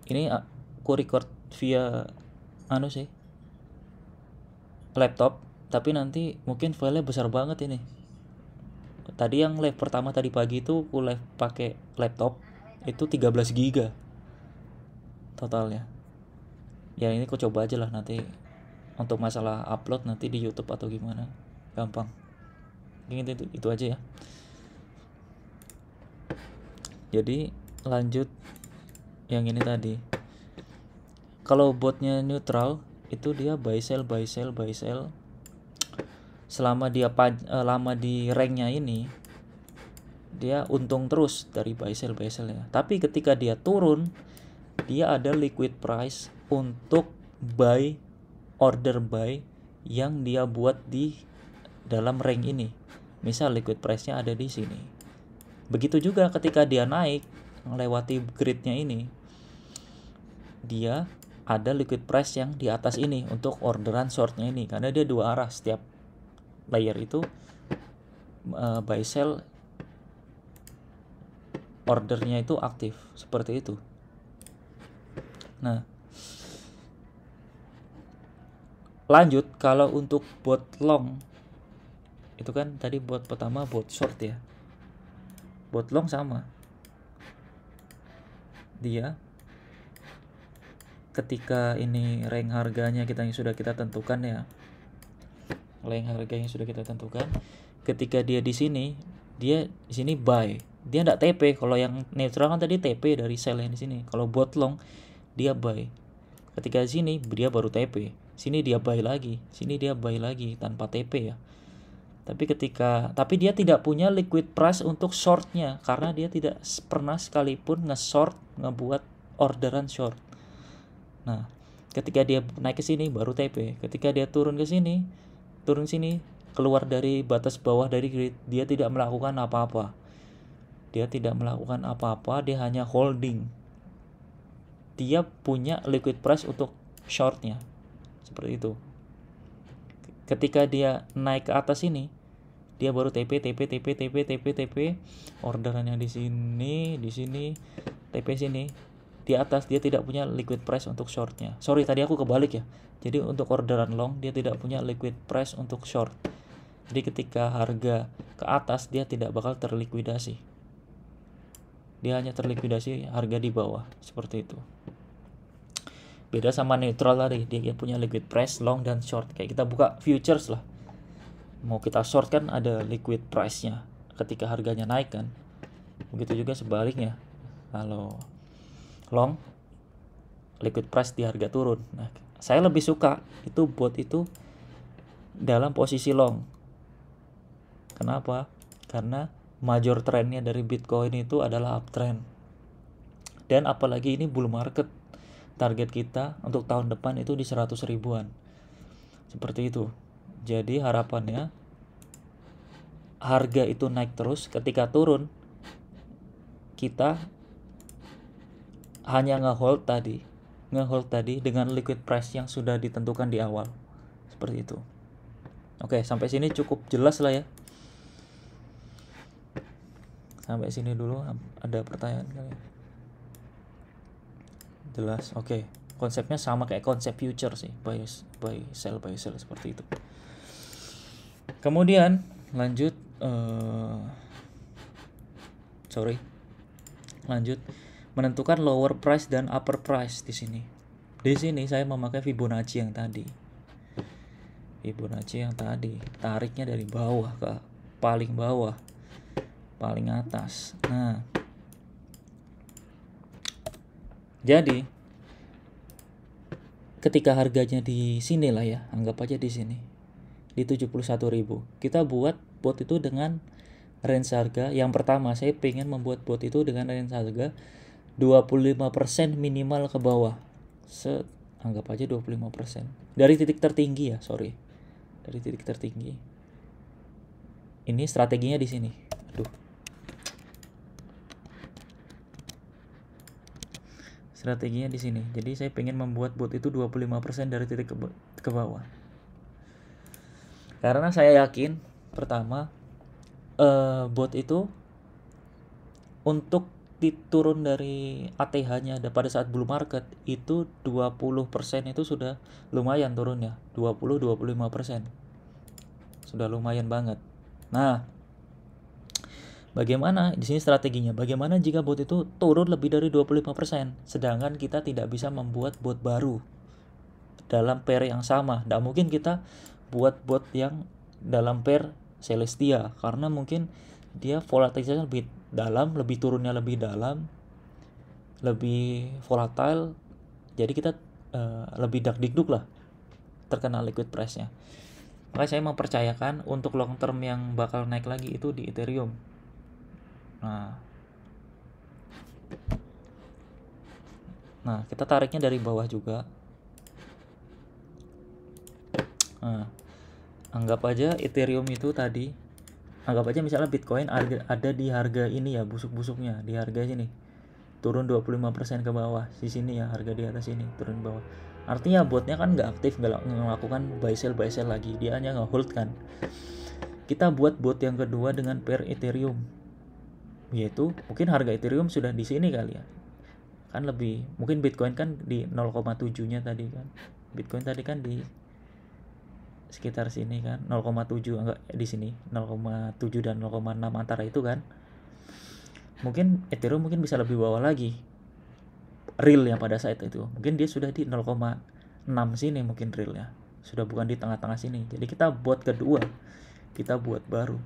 Ini aku record via sih laptop, tapi nanti mungkin filenya besar banget ini. Tadi yang live pertama tadi pagi itu aku live pakai laptop itu 13 giga totalnya. Ya ini aku coba aja lah nanti untuk masalah upload nanti di YouTube atau gimana, gampang. Ini itu aja ya. Jadi lanjut yang ini tadi. Kalau botnya neutral itu dia buy sell buy sell buy sell. Selama dia lama di ranknya ini dia untung terus dari buy sell ya. Tapi ketika dia turun, dia ada liquid price untuk order buy yang dia buat di dalam rank ini. Misal liquid price-nya ada di sini. Begitu juga ketika dia naik melewati grid-nya ini, dia ada liquid price yang di atas ini untuk orderan short-nya ini, karena dia dua arah, setiap layer itu buy sell ordernya itu aktif seperti itu. Nah, lanjut kalau untuk bot long itu kan tadi bot pertama bot short ya. Bot long sama. Dia ketika ini rank harganya yang sudah kita tentukan ya. Rank harganya sudah kita tentukan. Ketika dia di sini buy. Dia enggak TP. Kalau yang neutral kan tadi TP dari sell yang di sini. Kalau bot long dia buy. Ketika di sini dia baru TP. Sini dia buy lagi. Sini dia buy lagi tanpa TP ya. Tapi dia tidak punya liquid price untuk shortnya karena dia tidak pernah sekalipun nge-short, ngebuat orderan short. Nah, ketika dia naik ke sini baru TP. Ketika dia turun sini, keluar dari batas bawah dari grid, dia tidak melakukan apa-apa. Dia hanya holding. Dia punya liquid price untuk shortnya. Seperti itu. Ketika dia naik ke atas ini, dia baru TP orderannya di sini TP sini. Di atas dia tidak punya liquid price untuk shortnya. Sorry tadi aku kebalik ya. Jadi untuk orderan long dia tidak punya liquid price untuk short. Jadi ketika harga ke atas dia tidak bakal terlikuidasi. Dia hanya terlikuidasi harga di bawah, seperti itu. Beda sama neutral tadi, dia punya liquid price long dan short. Kayak kita buka futures lah. Mau kita short kan ada liquid price-nya ketika harganya naik kan. Begitu juga sebaliknya. Kalau long liquid price di harga turun. Nah, saya lebih suka itu bot itu dalam posisi long. Kenapa? Karena major trendnya dari Bitcoin itu adalah uptrend. Dan apalagi ini bull market. Target kita untuk tahun depan itu di 100 ribuan. Seperti itu. Jadi harapannya harga itu naik terus, ketika turun kita hanya nge-hold tadi dengan liquid price yang sudah ditentukan di awal. Seperti itu. Oke, sampai sini cukup jelas lah ya. Sampai sini dulu, ada pertanyaan kali? Jelas. Oke. Konsepnya sama kayak konsep future sih, buy sell seperti itu. Kemudian lanjut menentukan lower price dan upper price di sini. Di sini saya memakai Fibonacci yang tadi. Tariknya dari bawah ke paling bawah, paling atas. Nah, jadi ketika harganya di sini lah ya, anggap aja di sini di 71.000. Kita buat bot itu dengan range harga yang pertama. Saya pengen membuat bot itu dengan range harga 25% minimal ke bawah. Anggap aja 25%. Dari titik tertinggi ya, sorry. Dari titik tertinggi. Ini strateginya di sini. Strateginya di sini. Jadi saya pengen membuat bot itu 25% dari titik ke bawah. Karena saya yakin pertama bot itu untuk turun dari ATH-nya pada saat bull market itu 20% itu sudah lumayan turunnya, 20-25%. Sudah lumayan banget. Nah, bagaimana di sini strateginya? Bagaimana jika bot itu turun lebih dari 25%, sedangkan kita tidak bisa membuat bot baru dalam pair yang sama. Tidak mungkin kita buat bot yang dalam pair Celestia karena mungkin dia volatilitasnya lebih dalam, lebih turunnya lebih dalam, lebih volatile. Jadi kita lebih dakdikduk lah terkena liquid price-nya. Maka saya mempercayakan untuk long term yang bakal naik lagi itu di Ethereum. Nah, kita tariknya dari bawah juga. Nah, anggap aja Ethereum itu tadi, anggap aja misalnya Bitcoin ada di harga ini ya, busuk-busuknya di harga sini, turun 25% ke bawah di sini ya, harga di atas ini turun ke bawah. Artinya botnya kan nggak aktif, nggak melakukan buy sell lagi, dia hanya nge-hold kan. Kita buat bot yang kedua dengan pair Ethereum, yaitu mungkin harga Ethereum sudah di sini kali ya, kan lebih, mungkin Bitcoin kan di 0,7 nya tadi kan, Bitcoin tadi kan di sekitar sini kan, 0,7, enggak di sini 0,7 dan 0,6 antara itu kan. Mungkin Ethereum mungkin bisa lebih bawah lagi real yang pada saat itu, mungkin dia sudah di 0,6 sini, mungkin realnya sudah bukan di tengah-tengah sini. Jadi kita buat kedua, kita buat baru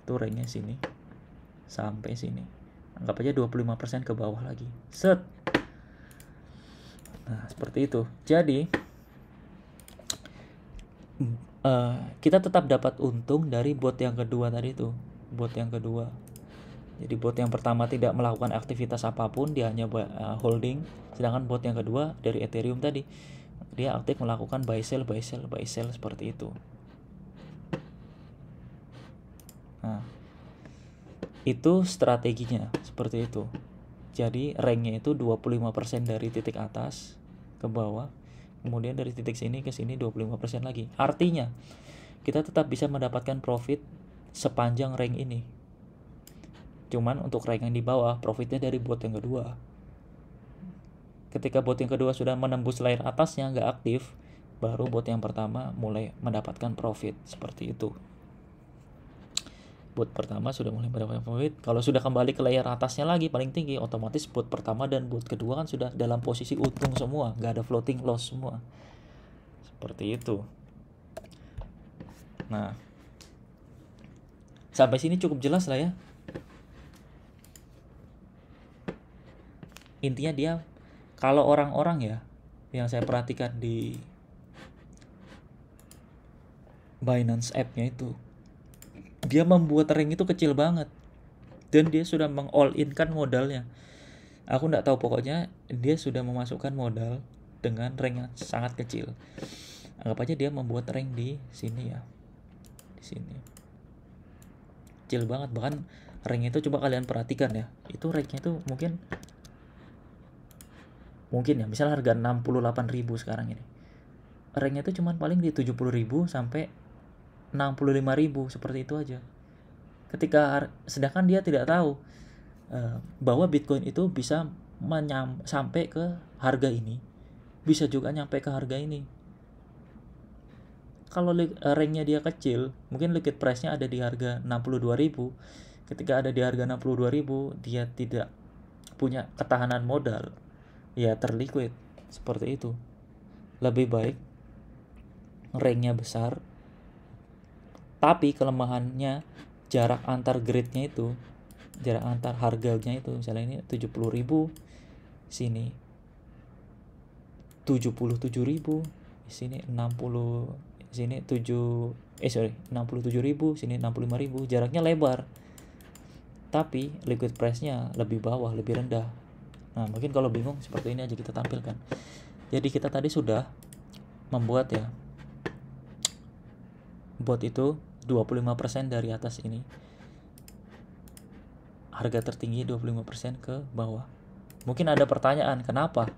itu range-nya sini sampai sini, anggap aja 25% ke bawah lagi, set. Nah, seperti itu. Jadi kita tetap dapat untung dari bot yang kedua tadi itu, bot yang kedua. Jadi bot yang pertama tidak melakukan aktivitas apapun, dia hanya holding, sedangkan bot yang kedua dari Ethereum tadi dia aktif melakukan buy sell seperti itu. Nah, itu strateginya seperti itu. Jadi rank-nya itu 25% dari titik atas ke bawah, kemudian dari titik sini ke sini 25% lagi. Artinya kita tetap bisa mendapatkan profit sepanjang rank ini. Cuman untuk rank yang di bawah, profitnya dari bot yang kedua. Ketika bot yang kedua sudah menembus layer atasnya nggak aktif, baru bot yang pertama mulai mendapatkan profit seperti itu. Bot pertama sudah mulai mendapatkan profit. Kalau sudah kembali ke layer atasnya lagi paling tinggi, otomatis bot pertama dan bot kedua kan sudah dalam posisi untung semua, nggak ada floating loss semua. Seperti itu. Nah, sampai sini cukup jelas lah ya. Intinya dia, kalau orang-orang ya yang saya perhatikan di Binance app-nya itu, dia membuat rank itu kecil banget dan dia sudah meng-all in kan modalnya. Aku nggak tahu, pokoknya dia sudah memasukkan modal dengan rank yang sangat kecil. Anggap aja dia membuat rank di sini ya, di sini kecil banget. Bahkan rank itu coba kalian perhatikan ya, itu ranknya itu mungkin ya, misalnya harga 68.000 sekarang ini, ranknya itu cuma paling di 70.000 sampai 65.000, seperti itu aja. Sedangkan dia tidak tahu bahwa Bitcoin itu bisa sampai ke harga ini, bisa juga nyampe ke harga ini. Kalau ranknya dia kecil, mungkin liquid price-nya ada di harga 62.000. Ketika ada di harga 62.000, dia tidak punya ketahanan modal, ya terliquid seperti itu. Lebih baik ranknya besar, tapi kelemahannya jarak antar grade-nya itu, jarak antar harganya itu, misalnya ini 70.000, sini 77.000, sini 67.000, sini 65.000, jaraknya lebar tapi liquid price-nya lebih bawah, lebih rendah. Nah, mungkin kalau bingung seperti ini aja kita tampilkan. Jadi kita tadi sudah membuat ya bot itu 25% dari atas ini, harga tertinggi 25% ke bawah. Mungkin ada pertanyaan, kenapa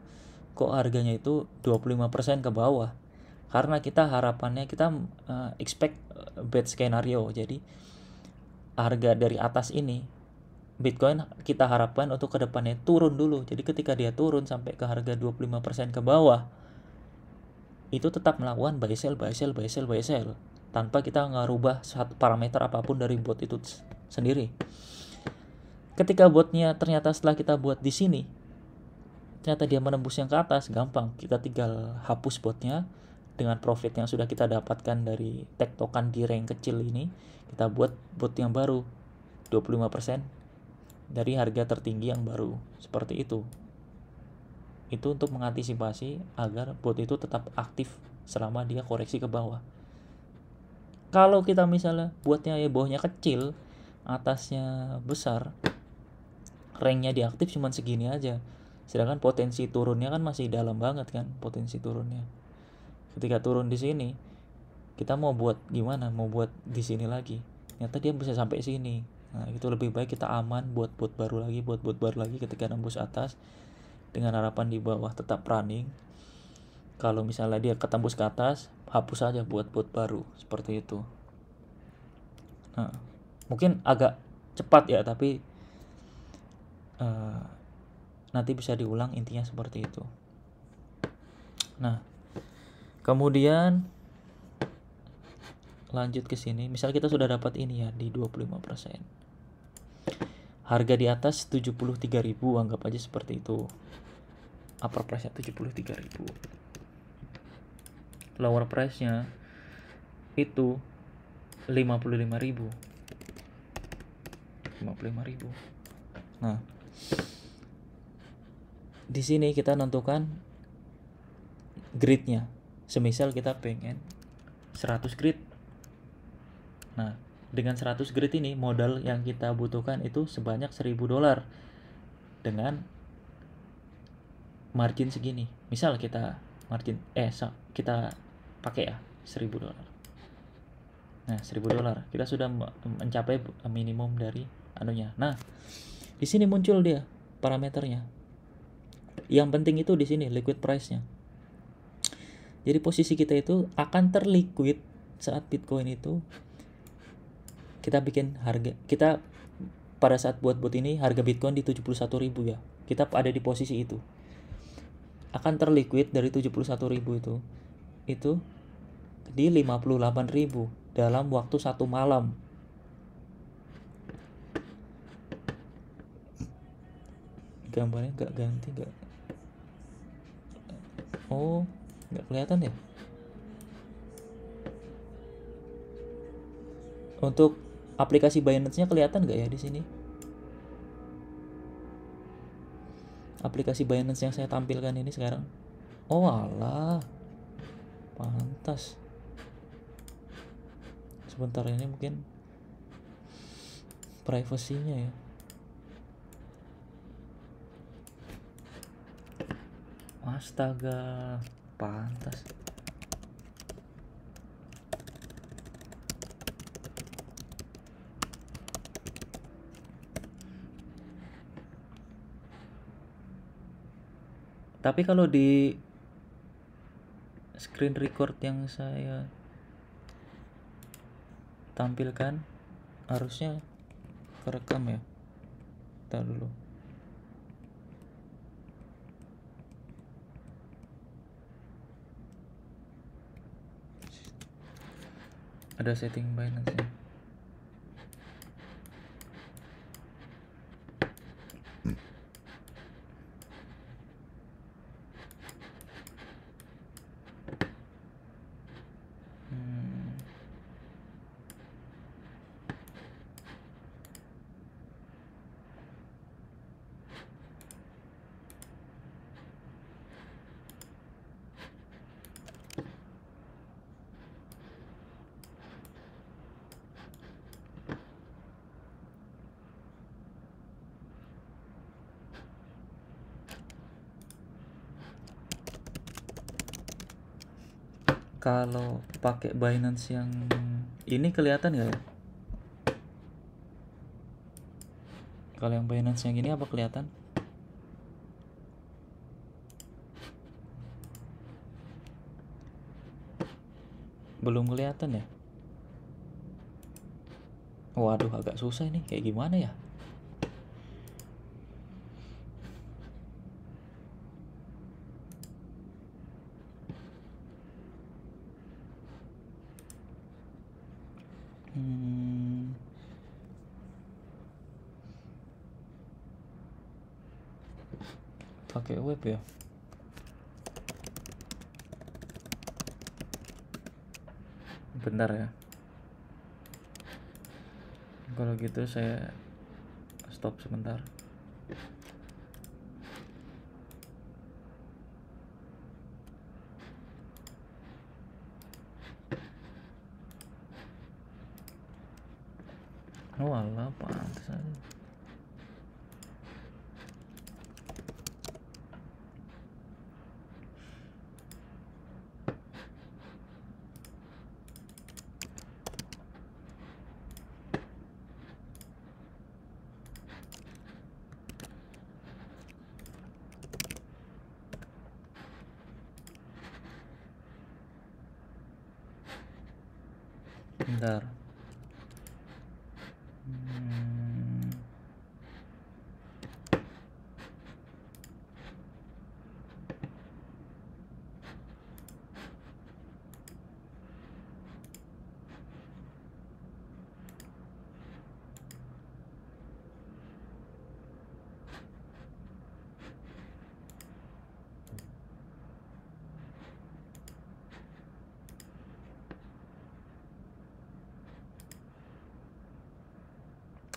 kok harganya itu 25% ke bawah? Karena kita harapannya, kita expect bad scenario. Jadi harga dari atas ini Bitcoin kita harapkan untuk kedepannya turun dulu. Jadi ketika dia turun sampai ke harga 25% ke bawah, itu tetap melakukan buy sell, buy sell, buy sell, buy sell, tanpa kita ngerubah satu parameter apapun dari bot itu sendiri. Ketika botnya ternyata setelah kita buat di sini, ternyata dia menembus yang ke atas, gampang. Kita tinggal hapus botnya dengan profit yang sudah kita dapatkan dari tektokan di rank kecil ini. Kita buat bot yang baru, 25% dari harga tertinggi yang baru. Seperti itu. Itu untuk mengantisipasi agar bot itu tetap aktif selama dia koreksi ke bawah. Kalau kita misalnya buatnya ya bawahnya kecil, atasnya besar, ranknya diaktif cuma segini aja, sedangkan potensi turunnya kan masih dalam banget kan, potensi turunnya. Ketika turun di sini, kita mau buat gimana, mau buat di sini lagi, ternyata dia bisa sampai sini. Nah itu lebih baik kita aman, buat bot baru lagi, buat bot baru lagi ketika nembus atas, dengan harapan di bawah tetap running. Kalau misalnya dia ketembus ke atas, hapus aja buat bot baru, seperti itu. Nah mungkin agak cepat ya, tapi nanti bisa diulang, intinya seperti itu. Nah kemudian lanjut ke sini, misal kita sudah dapat ini ya di 25%, harga di atas 73.000, anggap aja seperti itu, upper price nya 73.000, lower price nya itu 55.000. Nah di sini kita nentukan gridnya. Semisal kita pengen 100 grid. Nah dengan 100 grid ini modal yang kita butuhkan itu sebanyak $1.000 dengan margin segini. Misal kita margin kita pakai ya $1.000. Nah $1.000 kita sudah mencapai minimum dari anunya. Nah di sini muncul dia parameternya. Yang penting itu di sini liquid price-nya. Jadi posisi kita itu akan terliquid saat Bitcoin itu kita bikin harga, kita pada saat buat bot ini harga Bitcoin di 71.000 ya. Kita ada di posisi itu. Akan terliquid dari 71.000 itu di 58.000 dalam waktu 1 malam. Gambarnya nggak ganti nggak? Oh, nggak kelihatan ya? Untuk aplikasi Binance-nya kelihatan nggak ya di sini? Aplikasi Binance yang saya tampilkan ini sekarang. Oh alah, pantas. Sebentar, ini mungkin privasinya ya. Astaga, pantas. Tapi kalau di screen record yang saya tampilkan harusnya kerekam ya. Bentar dulu. Ada setting Binance-nya. Kalau pakai Binance yang ini kelihatan nggak ya? Kalau yang Binance yang ini apa kelihatan? Belum kelihatan ya? Waduh, agak susah ini. Kayak gimana ya? pakai web ya. Bentar ya, kalau gitu saya stop sebentar. Oh alah, pantes aja. Bentar.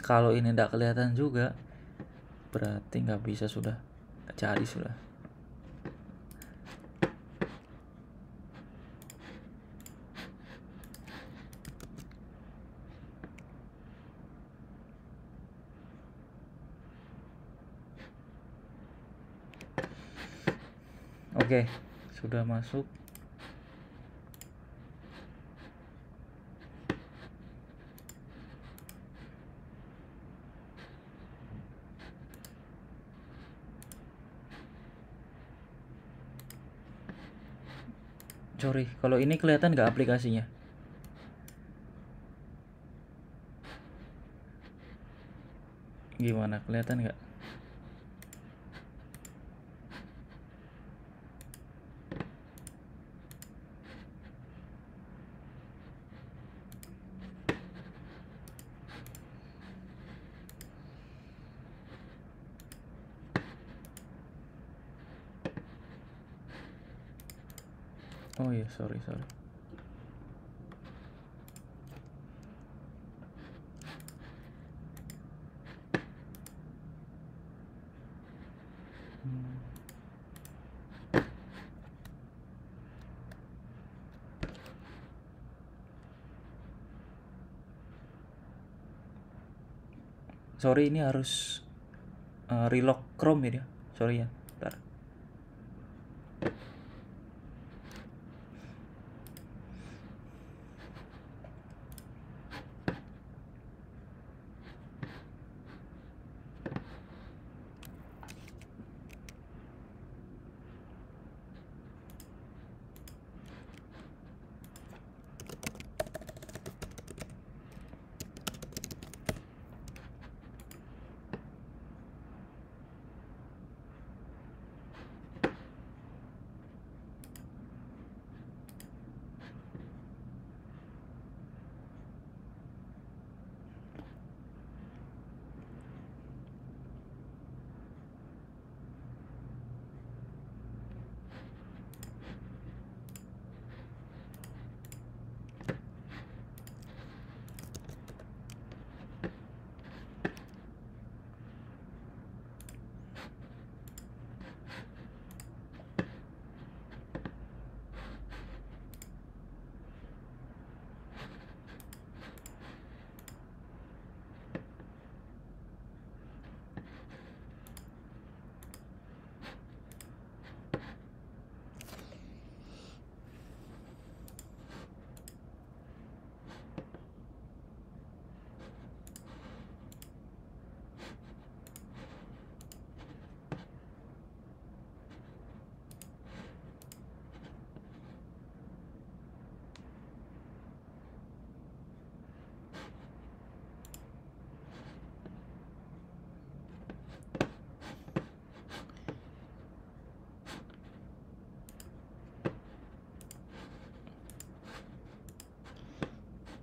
Kalau ini tidak kelihatan juga, berarti nggak bisa, sudah nggak cari sudah. Oke, sudah masuk. Sorry, kalau ini kelihatan nggak aplikasinya? Gimana, kelihatan nggak? Oh iya, sorry. Sorry, ini harus relock Chrome ya, sorry ya. Bentar.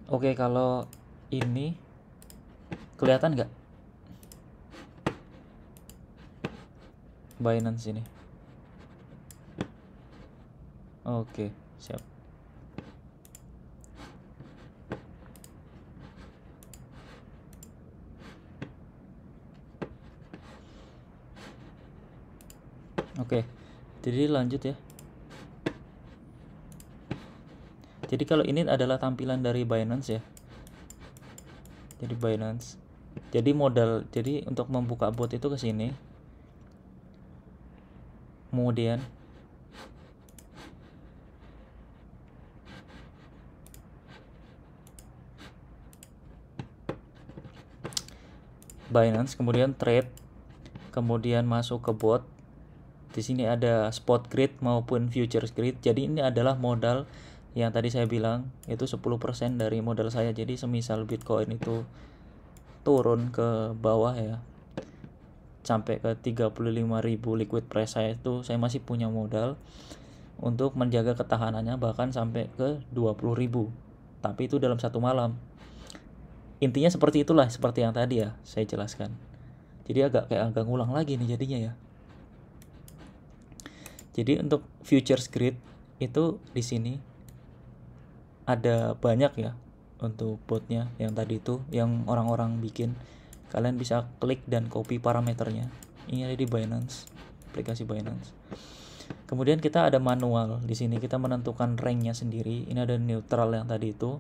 Oke, kalau ini kelihatan nggak? Binance ini. Oke, siap. Oke, jadi lanjut ya. Jadi kalau ini adalah tampilan dari Binance ya. Jadi Binance. Jadi modal, jadi untuk membuka bot itu ke sini. Kemudian Binance, kemudian trade, kemudian masuk ke bot. Di sini ada spot grid maupun futures grid. Jadi ini adalah modal yang tadi saya bilang itu 10% dari modal saya. Jadi semisal Bitcoin itu turun ke bawah ya, sampai ke 35.000 liquid price saya, itu saya masih punya modal untuk menjaga ketahanannya bahkan sampai ke 20.000. Tapi itu dalam satu malam. Intinya seperti itulah, seperti yang tadi ya saya jelaskan. Jadi agak ngulang lagi nih jadinya ya. Jadi untuk futures grid itu di sini ada banyak ya untuk botnya yang tadi itu yang orang-orang bikin. Kalian bisa klik dan copy parameternya. Ini ada di Binance, aplikasi Binance. Kemudian kita ada manual. Di sini kita menentukan ranknya sendiri. Ini ada neutral yang tadi itu,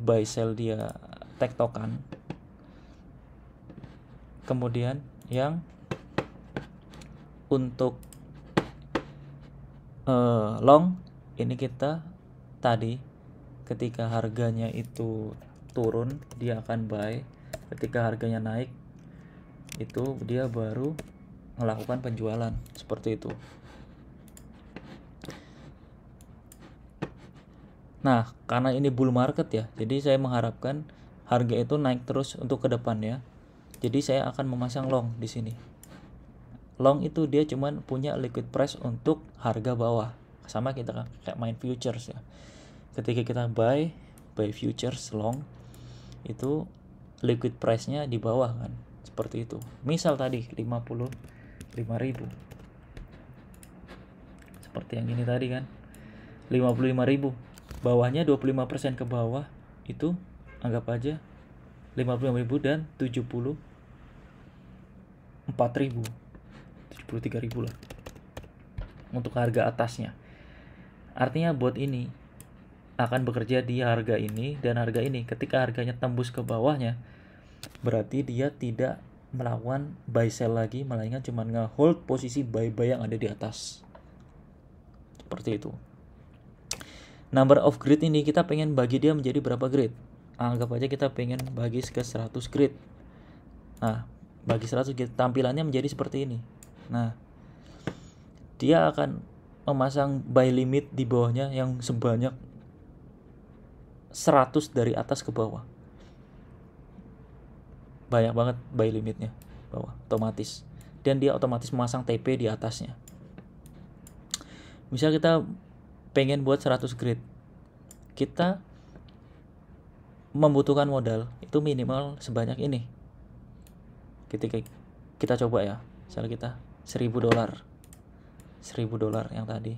buy sell dia tektokan. Kemudian yang untuk long ini kita tadi ketika harganya itu turun dia akan buy, ketika harganya naik itu dia baru melakukan penjualan, seperti itu. Nah, karena ini bull market ya, jadi saya mengharapkan harga itu naik terus untuk ke depannya. Jadi saya akan memasang long di sini. Long itu dia cuman punya liquid price untuk harga bawah. Sama kita kayak main futures ya. Ketika kita buy futures long, itu liquid price-nya di bawah kan. Seperti itu. Misal tadi 55.000. Seperti yang ini tadi kan. 55.000. Bawahnya 25% ke bawah itu anggap aja 55.000 dan 74.000. 73.000 lah untuk harga atasnya. Artinya bot ini akan bekerja di harga ini dan harga ini. Ketika harganya tembus ke bawahnya, berarti dia tidak melakukan buy sell lagi, melainkan cuma nge-hold posisi buy yang ada di atas. Seperti itu. Number of grid ini kita pengen bagi dia menjadi berapa grid? Anggap aja kita pengen bagi ke 100 grid. Nah, bagi 100 grid tampilannya menjadi seperti ini. Nah, dia akan memasang buy limit di bawahnya yang sebanyak 100 dari atas ke bawah. Banyak banget buy limitnya bawah, otomatis. Dan dia otomatis memasang TP di atasnya. Misal kita pengen buat 100 grid, kita membutuhkan modal itu minimal sebanyak ini. Ketika kita coba ya, misalnya kita $1.000 yang tadi.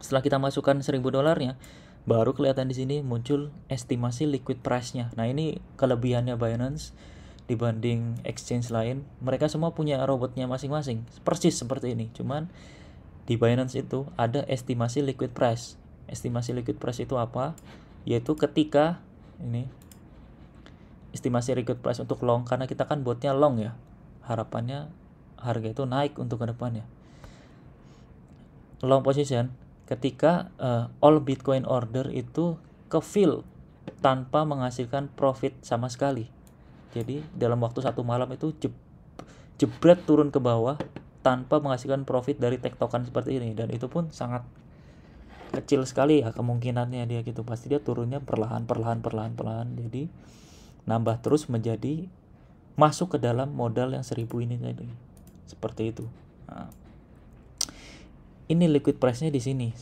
Setelah kita masukkan $1.000-nya, baru kelihatan di sini muncul estimasi liquid price-nya. Nah, ini kelebihannya Binance dibanding exchange lain. Mereka semua punya robotnya masing-masing, persis seperti ini. Cuman di Binance itu ada estimasi liquid price. Estimasi liquid price itu apa? Yaitu ketika ini estimasi liquid price untuk long, karena kita kan botnya long ya. Harapannya harga itu naik untuk ke depannya. Long position ketika all Bitcoin order itu ke fill tanpa menghasilkan profit sama sekali. Jadi dalam waktu satu malam itu jebret turun ke bawah tanpa menghasilkan profit dari tektokan seperti ini, dan itu pun sangat kecil sekali ya kemungkinannya dia gitu. Pasti dia turunnya perlahan. Jadi nambah terus menjadi masuk ke dalam modal yang 1.000 ini tadi. Seperti itu. Nah, ini liquid price-nya di sini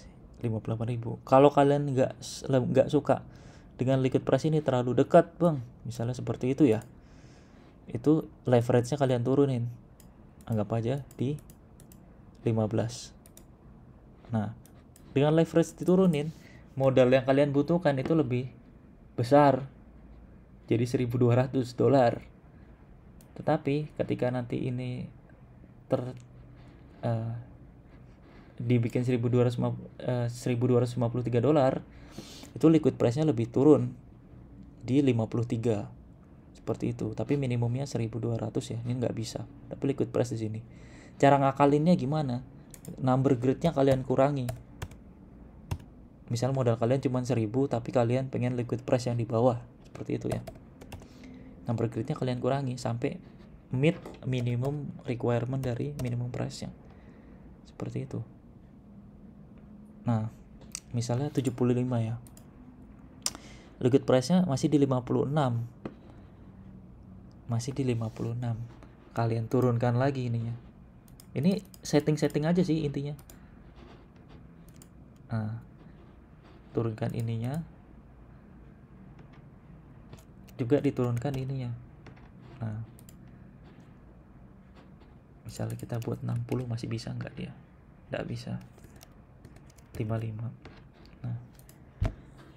58.000. Kalau kalian nggak suka dengan liquid price ini terlalu dekat, Bang, misalnya seperti itu ya, itu leverage-nya kalian turunin. anggap aja di 15. Nah, dengan leverage diturunin, modal yang kalian butuhkan itu lebih besar, jadi $1.200. Tetapi ketika nanti ini dibikin $1.253, itu liquid price-nya lebih turun di 53 seperti itu. Tapi minimumnya 1.200 ya, ini nggak bisa. Tapi liquid price di sini. Cara ngakalinnya gimana? Number grade-nya kalian kurangi. Misal modal kalian cuma 1.000, tapi kalian pengen liquid price yang di bawah, seperti itu ya. Number grade-nya kalian kurangi sampai meet minimum requirement dari minimum price-nya, seperti itu. Nah, misalnya 75 ya, liquid price-nya masih di 56, kalian turunkan lagi ininya. Ini setting aja sih intinya. Nah, turunkan ininya, juga diturunkan ininya. Nah, misalnya kita buat 60, masih bisa nggak dia? Nggak bisa. 55. Nah,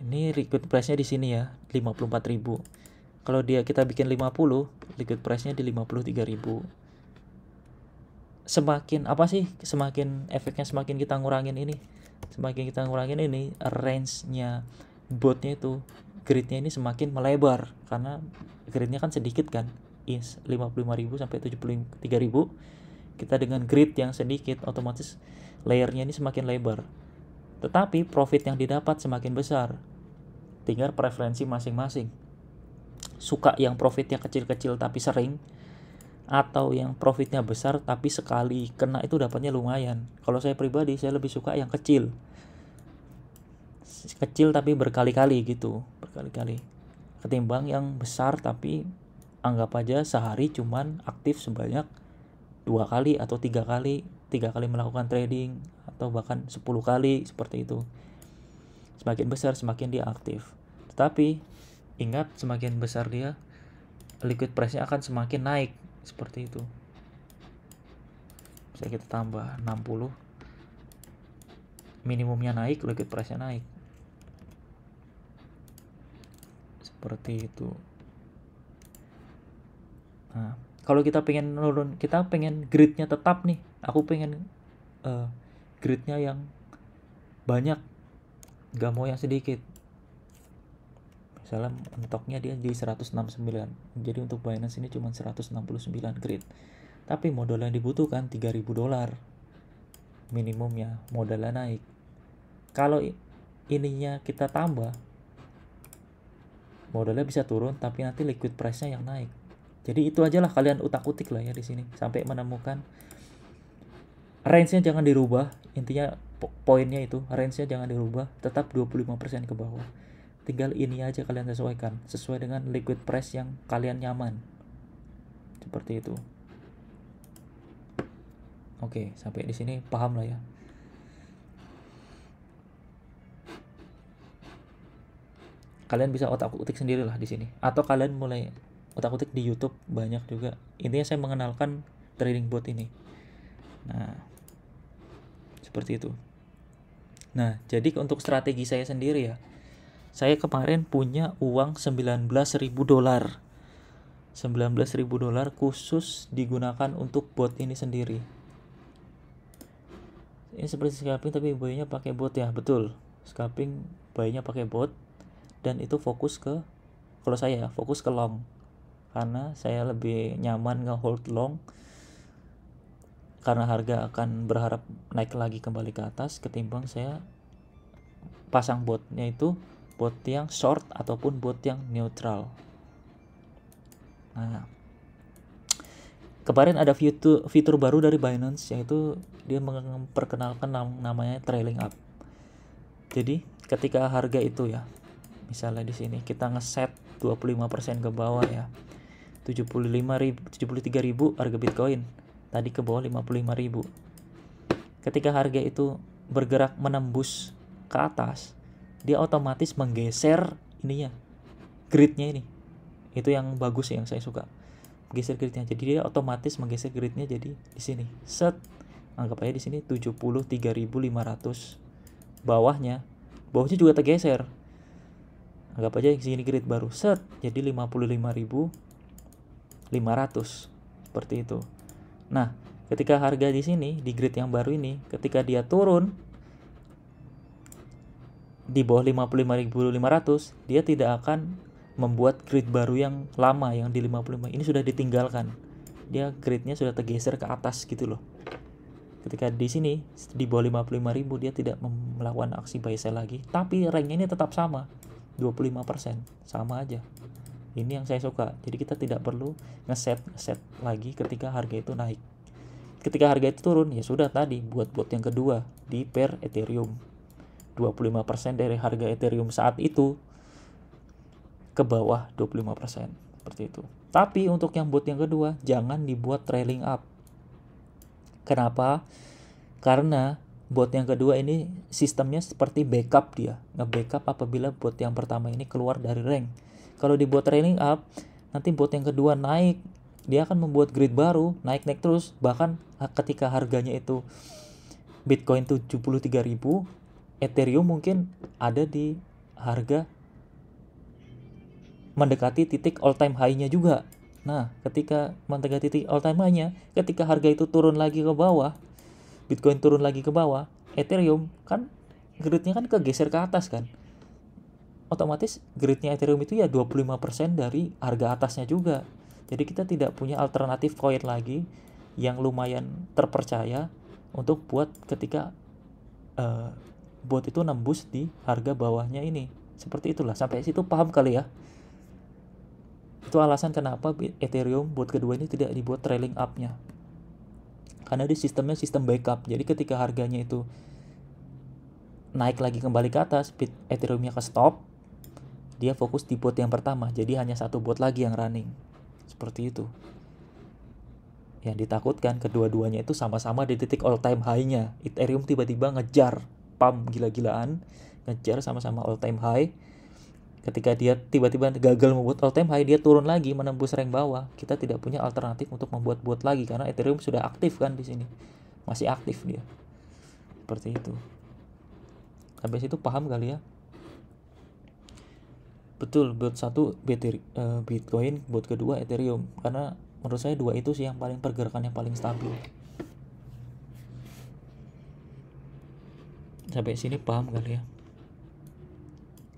ini liquid price-nya di sini ya, 54.000. Kalau kita bikin 50, liquid price-nya di 53.000. Semakin efeknya semakin kita ngurangin ini, range-nya botnya itu, grid-nya ini semakin melebar, karena grid-nya kan sedikit kan, 55.000 sampai 73.000. Kita dengan grid yang sedikit, otomatis layernya ini semakin lebar, tetapi profit yang didapat semakin besar. Tinggal preferensi masing-masing, suka yang profitnya kecil-kecil tapi sering, atau yang profitnya besar tapi sekali kena itu dapatnya lumayan. Kalau saya pribadi, saya lebih suka yang kecil tapi berkali-kali gitu, ketimbang yang besar tapi anggap aja sehari cuman aktif sebanyak 2 kali atau 3 kali melakukan trading, atau bahkan 10 kali, seperti itu. Semakin besar semakin dia aktif, tetapi ingat, semakin besar dia, liquid price-nya akan semakin naik, seperti itu. Bisa kita tambah 60, minimumnya naik, liquid price-nya naik, seperti itu. Nah, kalau kita pengen grid-nya tetap nih, aku pengen grid-nya yang banyak, gak mau yang sedikit. Misalnya mentoknya dia di 169, jadi untuk Binance ini cuma 169 grid, tapi modal yang dibutuhkan $3.000 minimumnya, modalnya naik. Kalau ininya kita tambah, modalnya bisa turun, tapi nanti liquid price-nya yang naik. Jadi itu aja lah, kalian utak-utik lah ya di sini sampai menemukan range-nya. Jangan dirubah, intinya poinnya itu, range-nya jangan dirubah, tetap 25% ke bawah. Tinggal ini aja kalian sesuaikan sesuai dengan liquid price yang kalian nyaman, seperti itu. Oke, sampai di sini paham lah ya. Kalian bisa otak-utik sendiri lah di sini, atau kalian mulai otak-utik di YouTube, banyak juga. Intinya saya mengenalkan trading bot ini. Nah, seperti itu. Nah, jadi untuk strategi saya sendiri ya, saya kemarin punya uang $19.000. $19.000 khusus digunakan untuk bot ini sendiri. Ini seperti scalping tapi buy-nya pakai bot ya, betul. Scalping buy-nya pakai bot, dan itu fokus ke, kalau saya fokus ke long, karena saya lebih nyaman nge-hold long, karena harga akan berharap naik lagi kembali ke atas, ketimbang saya pasang botnya itu bot yang short ataupun bot yang neutral. Nah, kemarin ada fitur baru dari Binance, yaitu dia memperkenalkan namanya trailing up. Jadi ketika harga itu ya, misalnya di sini kita ngeset 25% ke bawah ya, 73.000 harga Bitcoin, tadi ke bawah 55.000. Ketika harga itu bergerak menembus ke atas, dia otomatis menggeser ininya, gridnya ini. Itu yang bagus, yang saya suka. geser gridnya. Jadi dia otomatis menggeser gridnya jadi di sini. Set. Anggap aja di sini 73.500. Bawahnya juga tergeser. Anggap aja di sini grid baru. Set. Jadi 55.500. Seperti itu. Nah, ketika harga di sini di grid yang baru ini, ketika dia turun di bawah 55.500, dia tidak akan membuat grid baru yang lama yang di 55. Ini sudah ditinggalkan. Dia gridnya sudah tergeser ke atas gitu loh. Ketika di sini di bawah 55.000 dia tidak melakukan aksi buy sell lagi, tapi ranknya ini tetap sama 25%, sama aja. Ini yang saya suka. Jadi kita tidak perlu ngeset lagi ketika harga itu naik. Ketika harga itu turun, ya sudah tadi buat bot yang kedua di pair Ethereum. 25% dari harga Ethereum saat itu ke bawah 25%, seperti itu. Tapi untuk yang bot yang kedua jangan dibuat trailing up. Kenapa? Karena bot yang kedua ini sistemnya seperti backup, dia nge-backup apabila bot yang pertama ini keluar dari rank. Kalau dibuat trailing up, nanti bot yang kedua naik, dia akan membuat grid baru, naik terus. Bahkan ketika harganya itu Bitcoin 73.000, Ethereum mungkin ada di harga mendekati titik all time high-nya juga. Nah, ketika mendekati titik all time high-nya, ketika harga itu turun lagi ke bawah, Bitcoin turun lagi ke bawah, Ethereum kan gridnya kan kegeser ke atas kan. Otomatis gridnya Ethereum itu ya 25% dari harga atasnya juga. Jadi kita tidak punya alternatif coin lagi yang lumayan terpercaya untuk buat ketika bot itu nembus di harga bawahnya ini. Seperti itulah. Sampai situ paham kali ya? Itu alasan kenapa Ethereum bot kedua ini tidak dibuat trailing up-nya. Karena di sistemnya sistem backup. Jadi ketika harganya itu naik lagi kembali ke atas, Ethereum-nya ke stop, dia fokus di bot yang pertama. Jadi hanya satu bot lagi yang running. Seperti itu. Yang ditakutkan kedua-duanya itu sama-sama di titik all time high-nya. Ethereum tiba-tiba ngejar, pump gila-gilaan, ngejar sama-sama all time high. Ketika dia tiba-tiba gagal membuat all time high, dia turun lagi menembus rank bawah. Kita tidak punya alternatif untuk membuat bot lagi karena Ethereum sudah aktif kan di sini. Masih aktif dia. Seperti itu. Sampai situ paham kali ya? Betul, bot satu Bitcoin, bot kedua Ethereum. Karena menurut saya dua itu sih yang paling pergerakan yang paling stabil. Sampai sini paham kali ya?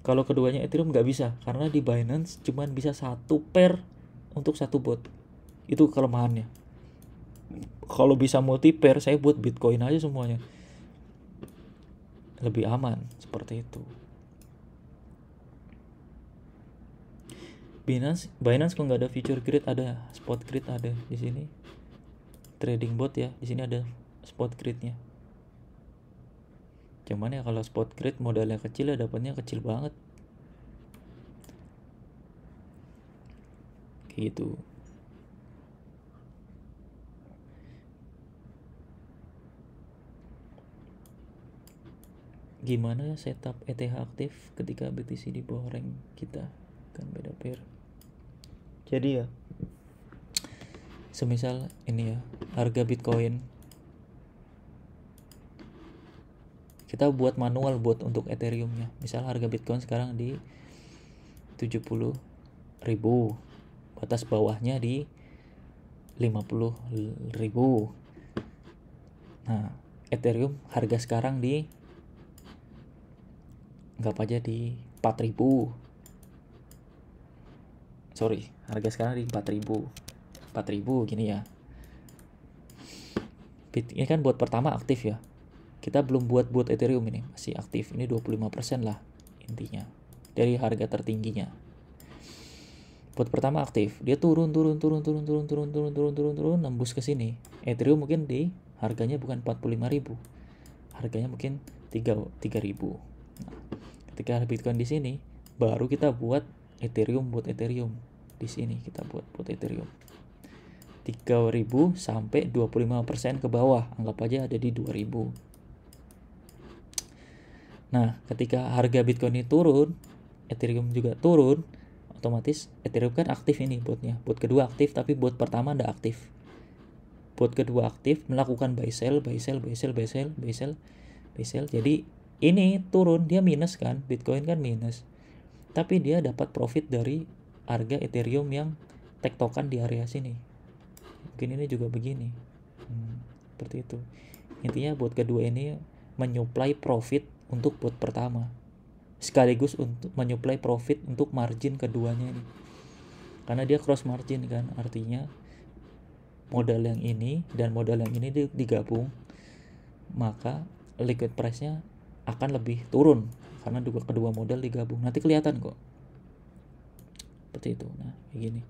Kalau keduanya Ethereum nggak bisa, karena di Binance cuman bisa satu pair untuk satu bot. Itu kelemahannya. Kalau bisa multi pair, saya buat Bitcoin aja semuanya. Lebih aman, seperti itu. Binance kok nggak ada future grid, ada spot grid ada di sini. Trading bot ya, di sini ada spot gridnya. Cuman ya kalau spot grid modalnya kecil ya dapatnya kecil banget. Gitu. Gimana setup ETH aktif ketika BTC di bawah rank kita? Kan beda pair. Jadi ya, semisal ini ya, harga Bitcoin, kita buat manual buat untuk Ethereum-nya. Misal harga Bitcoin sekarang di 70.000, batas bawahnya di 50.000. Nah, Ethereum harga sekarang di anggap aja di 4.000. Sorry, harga sekarang di 4.000 gini ya. Ini kan buat pertama aktif ya. Kita belum buat Ethereum ini, masih aktif. Ini 25% lah intinya dari harga tertingginya. Bot pertama aktif, dia turun nembus ke sini. Ethereum mungkin di harganya bukan 45.000. Harganya mungkin 3.000. Nah, ketika Bitcoin di sini, baru kita buat Ethereum di sini kita buat Ethereum. 3.000 sampai 25% ke bawah, anggap aja ada di 2.000. Nah, ketika harga Bitcoin ini turun, Ethereum juga turun, otomatis Ethereum kan aktif ini botnya. Bot kedua aktif tapi bot pertama nggak aktif. Bot kedua aktif melakukan buy sell. Jadi ini turun, dia minus kan, Bitcoin kan minus. Tapi dia dapat profit dari harga Ethereum yang tektokan di area sini. Mungkin ini juga begini. Seperti itu. Intinya bot kedua ini menyuplai profit untuk bot pertama. Sekaligus untuk menyuplai profit untuk margin keduanya ini. Karena dia cross margin kan, artinya modal yang ini dan modal yang ini digabung, maka liquid price-nya akan lebih turun karena kedua modal digabung. Nanti kelihatan kok. Seperti itu. Nah, kayak gini.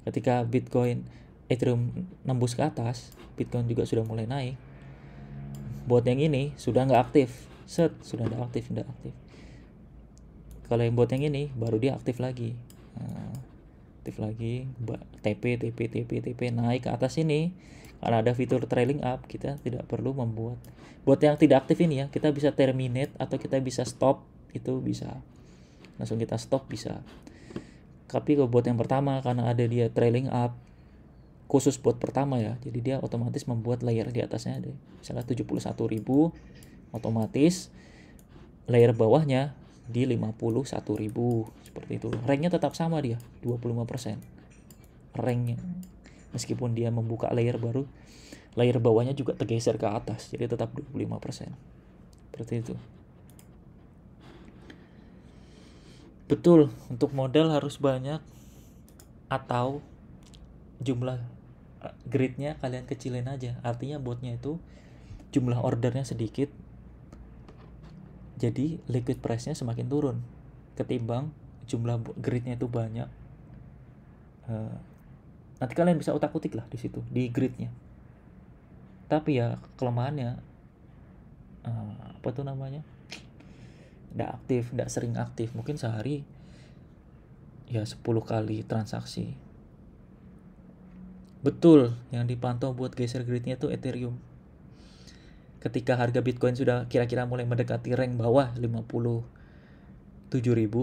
Ketika Bitcoin Ethereum nembus ke atas, Bitcoin juga sudah mulai naik. Bot yang ini sudah nggak aktif. Sudah nggak aktif. Kalau yang bot yang ini baru dia aktif lagi. Aktif lagi, TP naik ke atas ini. Karena ada fitur trailing up, kita tidak perlu membuat bot yang tidak aktif ini ya. Kita bisa terminate atau kita bisa stop, itu bisa. Langsung kita stop bisa. Tapi kalau bot yang pertama karena ada dia trailing up, khusus bot pertama ya, jadi dia otomatis membuat layer di atasnya ada misalnya 71.000, otomatis layer bawahnya di 51.000 seperti itu. Ranknya tetap sama dia 25%. Ranknya meskipun dia membuka layer baru, layer bawahnya juga tergeser ke atas, jadi tetap 25%. Seperti itu. Betul, untuk modal harus banyak atau jumlah gridnya kalian kecilin aja. Artinya botnya itu jumlah ordernya sedikit, jadi liquid price-nya semakin turun ketimbang jumlah gridnya itu banyak. Nanti kalian bisa utak-utik lah di situ di gridnya. Tapi ya kelemahannya nggak aktif, nggak sering aktif. Mungkin sehari ya 10 kali transaksi. Betul, yang dipantau buat geser gridnya itu Ethereum. Ketika harga Bitcoin sudah kira-kira mulai mendekati rank bawah 57.000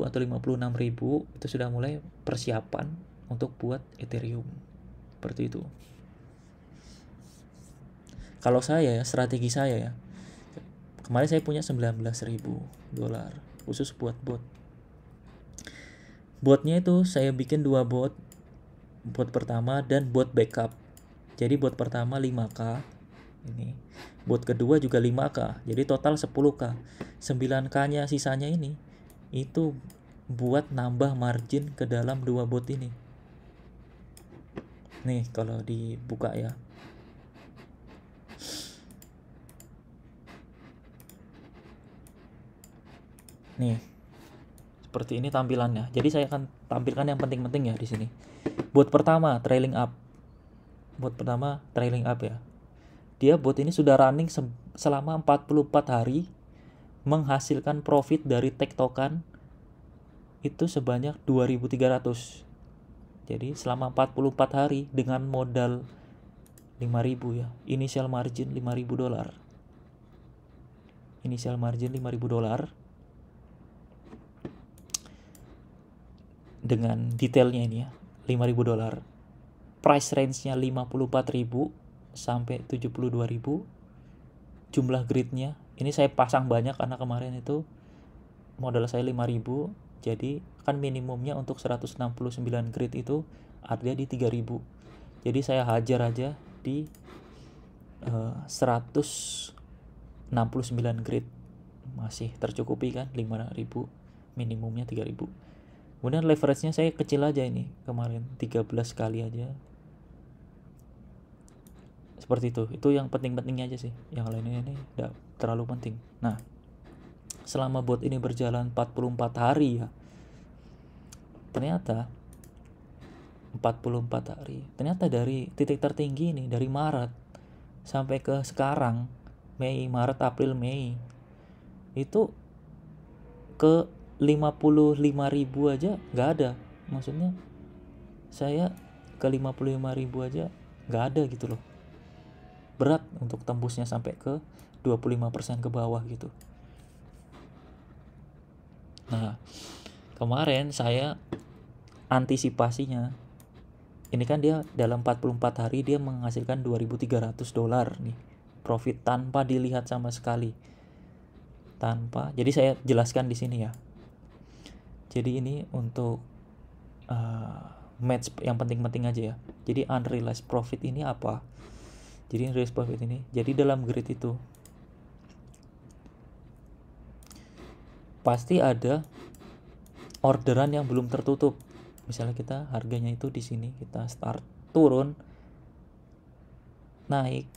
atau 56.000, itu sudah mulai persiapan untuk buat Ethereum. Seperti itu. Kalau saya ya, strategi saya ya, kemarin saya punya $19.000 khusus buat bot. Botnya itu saya bikin 2 bot. Bot pertama dan bot backup. Jadi bot pertama 5k ini. Bot kedua juga 5k. Jadi total 10k. 9k-nya sisanya ini itu buat nambah margin ke dalam 2 bot ini. Nih kalau dibuka ya. Nih. Seperti ini tampilannya. Jadi saya akan tampilkan yang penting-penting ya di sini. Bot pertama trailing up. Bot pertama trailing up ya. Dia bot ini sudah running selama 44 hari, menghasilkan profit dari tektokan itu sebanyak 2.300. Jadi selama 44 hari dengan modal 5.000 ya. Initial margin $5.000. Initial margin $5.000. Dengan detailnya ini ya, $5.000. Price range-nya 54.000 sampai 72.000. Jumlah gridnya, ini saya pasang banyak karena kemarin itu modal saya 5.000, jadi kan minimumnya untuk 169 grid itu ada di 3.000. Jadi saya hajar aja di 169 grid. Masih tercukupi kan, 5.000, minimumnya 3.000. Kemudian leverage-nya saya kecil aja ini, kemarin 13 kali aja. Seperti itu yang penting-pentingnya aja sih. Yang lainnya ini tidak terlalu penting. Nah, selama bot ini berjalan 44 hari ya, ternyata 44 hari, ternyata dari titik tertinggi ini, dari Maret sampai ke sekarang, Maret, April, Mei, itu ke 55.000 aja nggak ada. Maksudnya saya ke 55.000 aja nggak ada gitu loh. Berat untuk tembusnya sampai ke 25% ke bawah gitu. Nah, kemarin saya antisipasinya, ini kan dia dalam 44 hari dia menghasilkan $2.300 nih profit tanpa dilihat sama sekali. Jadi saya jelaskan di sini ya. Jadi ini untuk match yang penting-penting aja ya. Jadi unrealized profit ini apa? Jadi unrealized profit ini, jadi dalam grid itu pasti ada orderan yang belum tertutup. Misalnya kita harganya itu di sini, kita start turun, naik,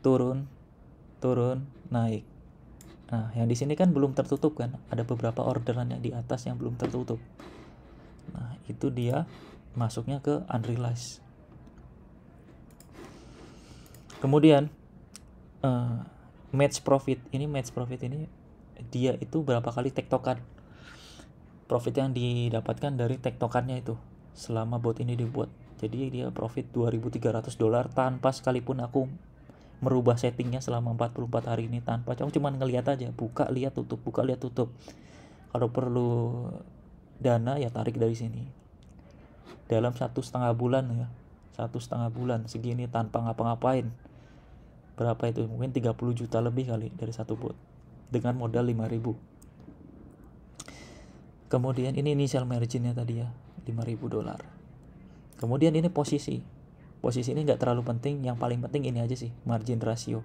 turun, naik. Nah, yang di sini kan belum tertutup kan? Ada beberapa orderan yang di atas yang belum tertutup. Nah, itu dia masuknya ke unrealized. Kemudian match profit ini dia itu berapa kali tektokan. Profit yang didapatkan dari tektokannya itu selama bot ini dibuat. Jadi dia profit $2.300 tanpa sekalipun aku merubah settingnya selama 44 hari ini, tanpa aku cuma ngelihat aja, buka lihat tutup, buka lihat tutup. Kalau perlu dana ya tarik dari sini. Dalam 1,5 bulan ya, 1,5 bulan segini tanpa ngapa-ngapain. Berapa itu? Mungkin 30 juta lebih kali dari satu bot dengan modal 5.000. Kemudian ini initial marginnya tadi ya, $5.000. Kemudian ini posisi ini nggak terlalu penting, yang paling penting ini aja sih, margin ratio.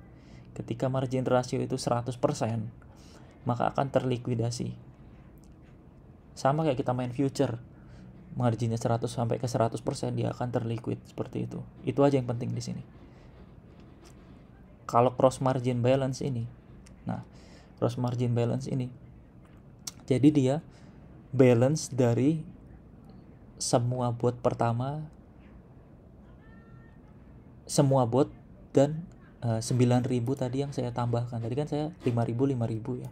Ketika margin ratio itu 100%, maka akan terlikuidasi. Sama kayak kita main future, marginnya 100 sampai ke 100%, dia akan terliquid seperti itu. Itu aja yang penting di sini. Kalau cross margin balance ini, jadi dia balance dari semua bot pertama, semua bot dan 9.000 tadi yang saya tambahkan. Tadi kan saya 5.000 ya.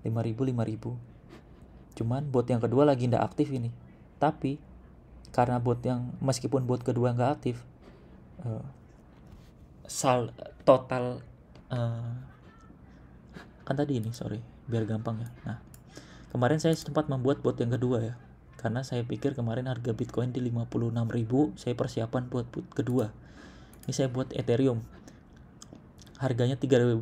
5.000. Cuman bot yang kedua lagi nggak aktif ini. Tapi karena meskipun bot kedua nggak aktif, total kan tadi ini, biar gampang ya. Nah, kemarin saya sempat membuat bot yang kedua ya, karena saya pikir kemarin harga Bitcoin di 56.000, saya persiapan buat bot kedua. Ini saya buat Ethereum, harganya 3.400,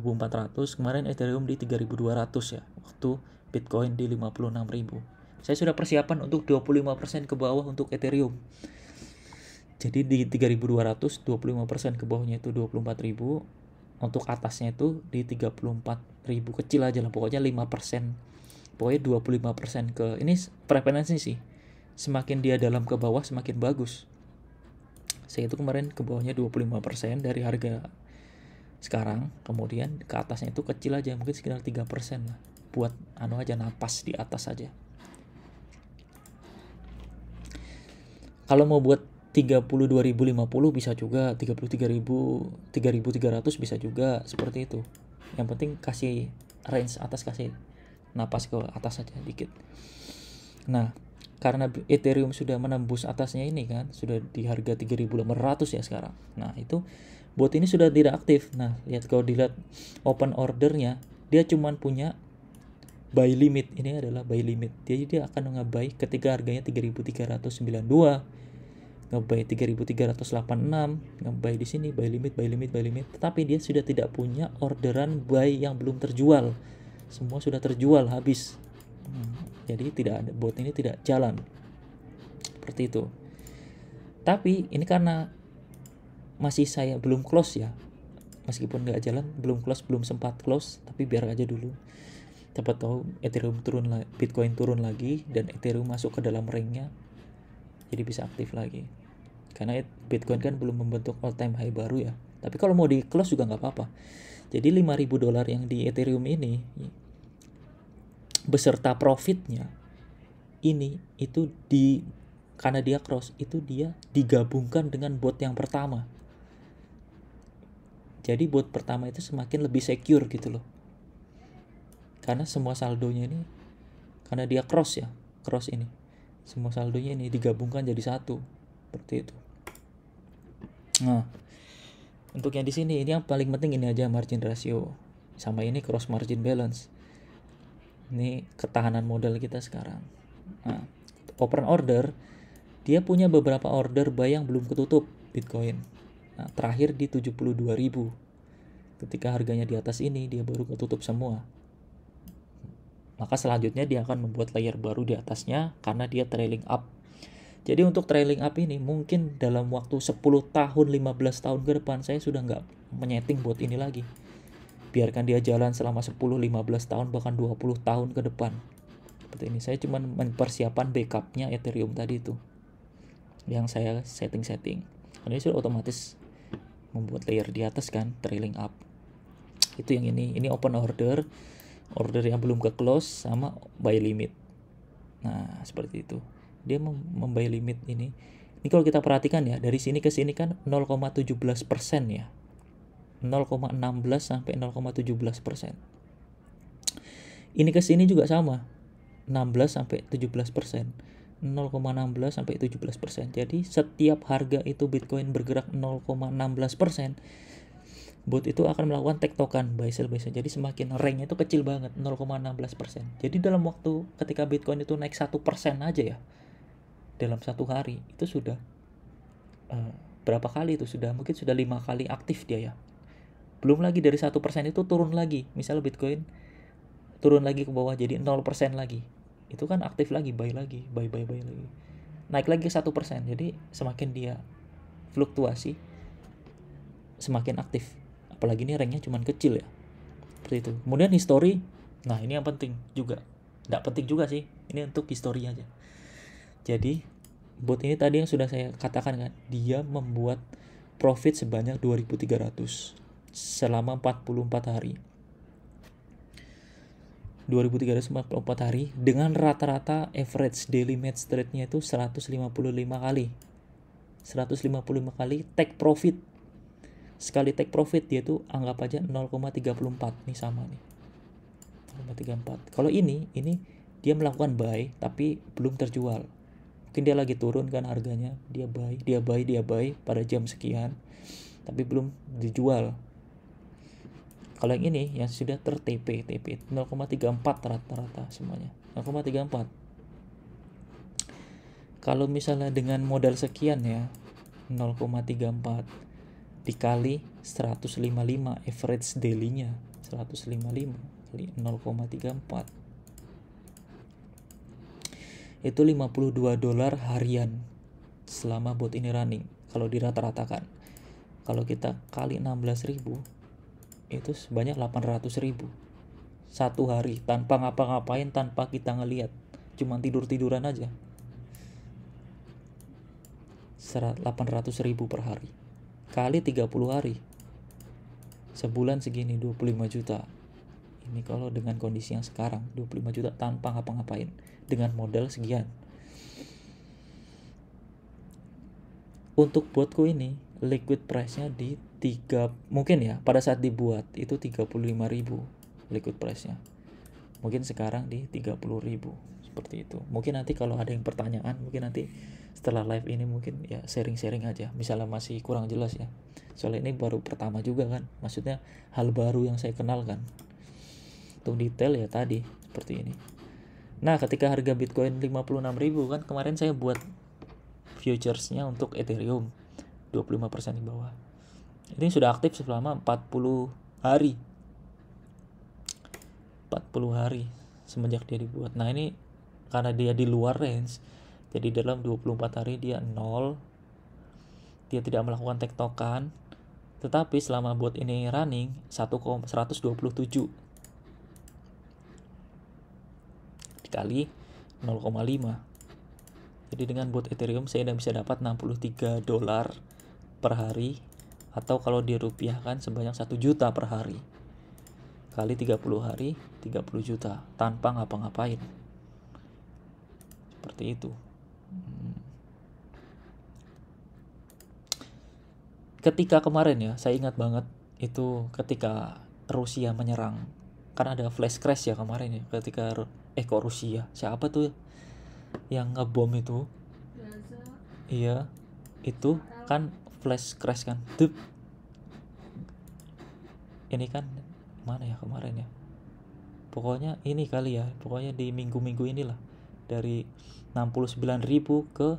kemarin Ethereum di 3.200 ya, waktu Bitcoin di 56.000. Saya sudah persiapan untuk 25% ke bawah untuk Ethereum. Jadi di 3.200, 25% ke bawahnya itu 24.000, untuk atasnya itu di 34.000, kecil aja lah, pokoknya 5%. Pokoknya 25% ke, ini preferensi sih. Semakin dia dalam ke bawah semakin bagus. Saya itu kemarin ke bawahnya 25% dari harga sekarang, kemudian ke atasnya itu kecil aja, mungkin sekitar 3% lah, buat aja napas di atas aja. Kalau mau buat 32.050 bisa juga, 3.300 bisa juga, seperti itu. Yang penting kasih range atas, kasih napas ke atas aja dikit. Nah, karena Ethereum sudah menembus atasnya ini kan, sudah di harga 3.800 ya sekarang. Nah, itu bot ini sudah tidak aktif. Nah, lihat, kalau dilihat open ordernya, dia cuma punya buy limit. Ini adalah buy limit. Jadi dia akan nge-buy ketika harganya 3.392, nge-buy 3.386, nge-buy di sini, buy limit. Tetapi dia sudah tidak punya orderan buy yang belum terjual. Semua sudah terjual habis. Jadi bot ini tidak jalan seperti itu. Tapi ini karena masih saya belum close ya, meskipun nggak jalan, belum sempat close, tapi biar aja dulu. Dapat tahu Ethereum Bitcoin turun lagi dan Ethereum masuk ke dalam ringnya, jadi bisa aktif lagi. Karena Bitcoin kan belum membentuk all time high baru ya. Tapi kalau mau di close juga nggak apa-apa. Jadi $5.000 yang di Ethereum ini beserta profitnya ini itu karena dia cross, itu dia digabungkan dengan bot yang pertama. Jadi bot pertama itu semakin lebih secure gitu loh, karena semua saldonya ini, karena dia cross ini, semua saldonya ini digabungkan jadi satu, seperti itu. Nah, untuk yang di sini, ini yang paling penting ini aja, margin ratio sama ini cross margin balance. Ini ketahanan modal kita sekarang. Nah, open order, dia punya beberapa order buy yang belum ketutup Bitcoin. Nah, terakhir di 72.000. Ketika harganya di atas ini, dia baru ketutup semua. Maka selanjutnya dia akan membuat layer baru di atasnya karena dia trailing up. Jadi untuk trailing up ini mungkin dalam waktu 10 tahun, 15 tahun ke depan saya sudah nggak menyeting buat ini lagi. Biarkan dia jalan selama 10, 15 tahun, bahkan 20 tahun ke depan. Seperti ini, saya cuma mempersiapkan backupnya Ethereum tadi itu. Yang saya setting. Ini sudah otomatis membuat layer di atas kan, trailing up. Itu yang ini open order yang belum ke close sama buy limit. Nah, seperti itu. Dia membuy limit ini. Ini kalau kita perhatikan ya, dari sini ke sini kan 0,17% ya. 0,16 sampai 0,17%. Ini ke sini juga sama. 16 sampai 17%. 0,16 sampai 17%. Jadi setiap harga itu Bitcoin bergerak 0,16%, bot itu akan melakukan tektokan buy sell. Jadi semakin rank itu kecil banget, 0,16%. Jadi dalam waktu ketika Bitcoin itu naik 1% aja ya, dalam satu hari itu sudah berapa kali itu mungkin sudah 5 kali aktif dia ya. Belum lagi dari 1% itu turun lagi. Misalnya Bitcoin turun lagi ke bawah jadi 0% lagi. Itu kan aktif lagi, buy lagi. Naik lagi 1%. Jadi semakin dia fluktuasi, semakin aktif. Apalagi ini ranknya cuma kecil ya. Seperti itu. Kemudian history. Nah, ini yang penting juga. Nggak penting juga sih. Ini untuk history aja. Jadi, bot ini tadi yang sudah saya katakan kan, dia membuat profit sebanyak 2.300 selama 44 hari. 2.344 hari dengan rata-rata average daily match trade-nya itu 155 kali. 155 kali take profit. Sekali take profit dia tuh anggap aja 0,34. Nih sama nih. 0,34. Kalau ini dia melakukan buy tapi belum terjual. Mungkin dia lagi turun kan harganya, dia buy pada jam sekian tapi belum dijual. Kalau yang ini yang sudah ter-TP 0,34 rata-rata semuanya. 0,34. Kalau misalnya dengan modal sekian ya, 0,34 dikali 155 average daily-nya, 155 kali 0,34. Itu $52 harian selama bot ini running. Kalau dirata-ratakan. Kalau kita kali 16.000 itu sebanyak 800.000 satu hari tanpa ngapa-ngapain, tanpa kita ngelihat, cuma tidur-tiduran aja. 800.000 per hari kali 30 hari, sebulan segini 25 juta. Ini kalau dengan kondisi yang sekarang 25 juta tanpa ngapa-ngapain dengan modal sekian. Untuk botku ini liquid price-nya di 3, mungkin ya pada saat dibuat itu 35.000 liquid price-nya. Mungkin sekarang di 30.000 seperti itu. Mungkin nanti kalau ada yang pertanyaan, mungkin nanti setelah live ini mungkin ya sharing-sharing aja. Misalnya masih kurang jelas ya. Soalnya ini baru pertama juga kan. Maksudnya hal baru yang saya kenalkan. Untuk detail ya tadi seperti ini. Nah, ketika harga Bitcoin 56.000 kan kemarin saya buat futures-nya untuk Ethereum 25% di bawah. Ini sudah aktif selama 40 hari. 40 hari semenjak dia dibuat. Nah, ini karena dia di luar range, jadi dalam 24 hari dia 0. Dia tidak melakukan tektokan. Tetapi selama bot ini running 127 dikali 0,5. Jadi dengan bot Ethereum saya bisa dapat $63 per hari, atau kalau dirupiahkan sebanyak 1 juta per hari. Kali 30 hari 30 juta tanpa ngapa-ngapain. Seperti itu. Ketika kemarin ya, saya ingat banget itu ketika Rusia menyerang. Kan ada flash crash ya kemarin ya, ketika kok Rusia? Siapa tuh yang ngebom itu? Iya, itu kan flash crash kan. Ini kan mana ya kemarin ya? pokoknya ini kali ya, pokoknya di minggu-minggu inilah dari 69.000 ke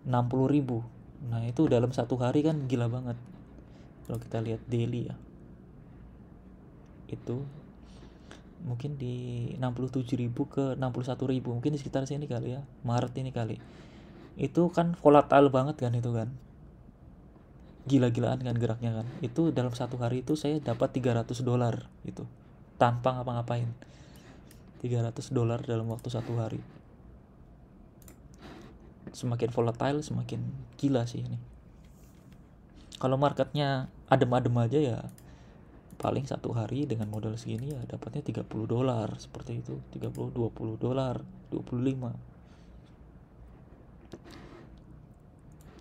60.000. Nah itu dalam satu hari kan gila banget kalau kita lihat daily ya. Itu mungkin di 67.000 ke 61.000, mungkin di sekitar sini kali ya, Maret ini kali. Itu kan volatile banget kan, itu kan gila-gilaan kan geraknya kan. Itu dalam satu hari itu saya dapat $300 itu tanpa ngapa-ngapain. $300 dalam waktu satu hari. Semakin volatile semakin gila sih ini. Kalau marketnya adem-adem aja ya paling satu hari dengan modal segini ya dapatnya $30 seperti itu, 30, $20, 25.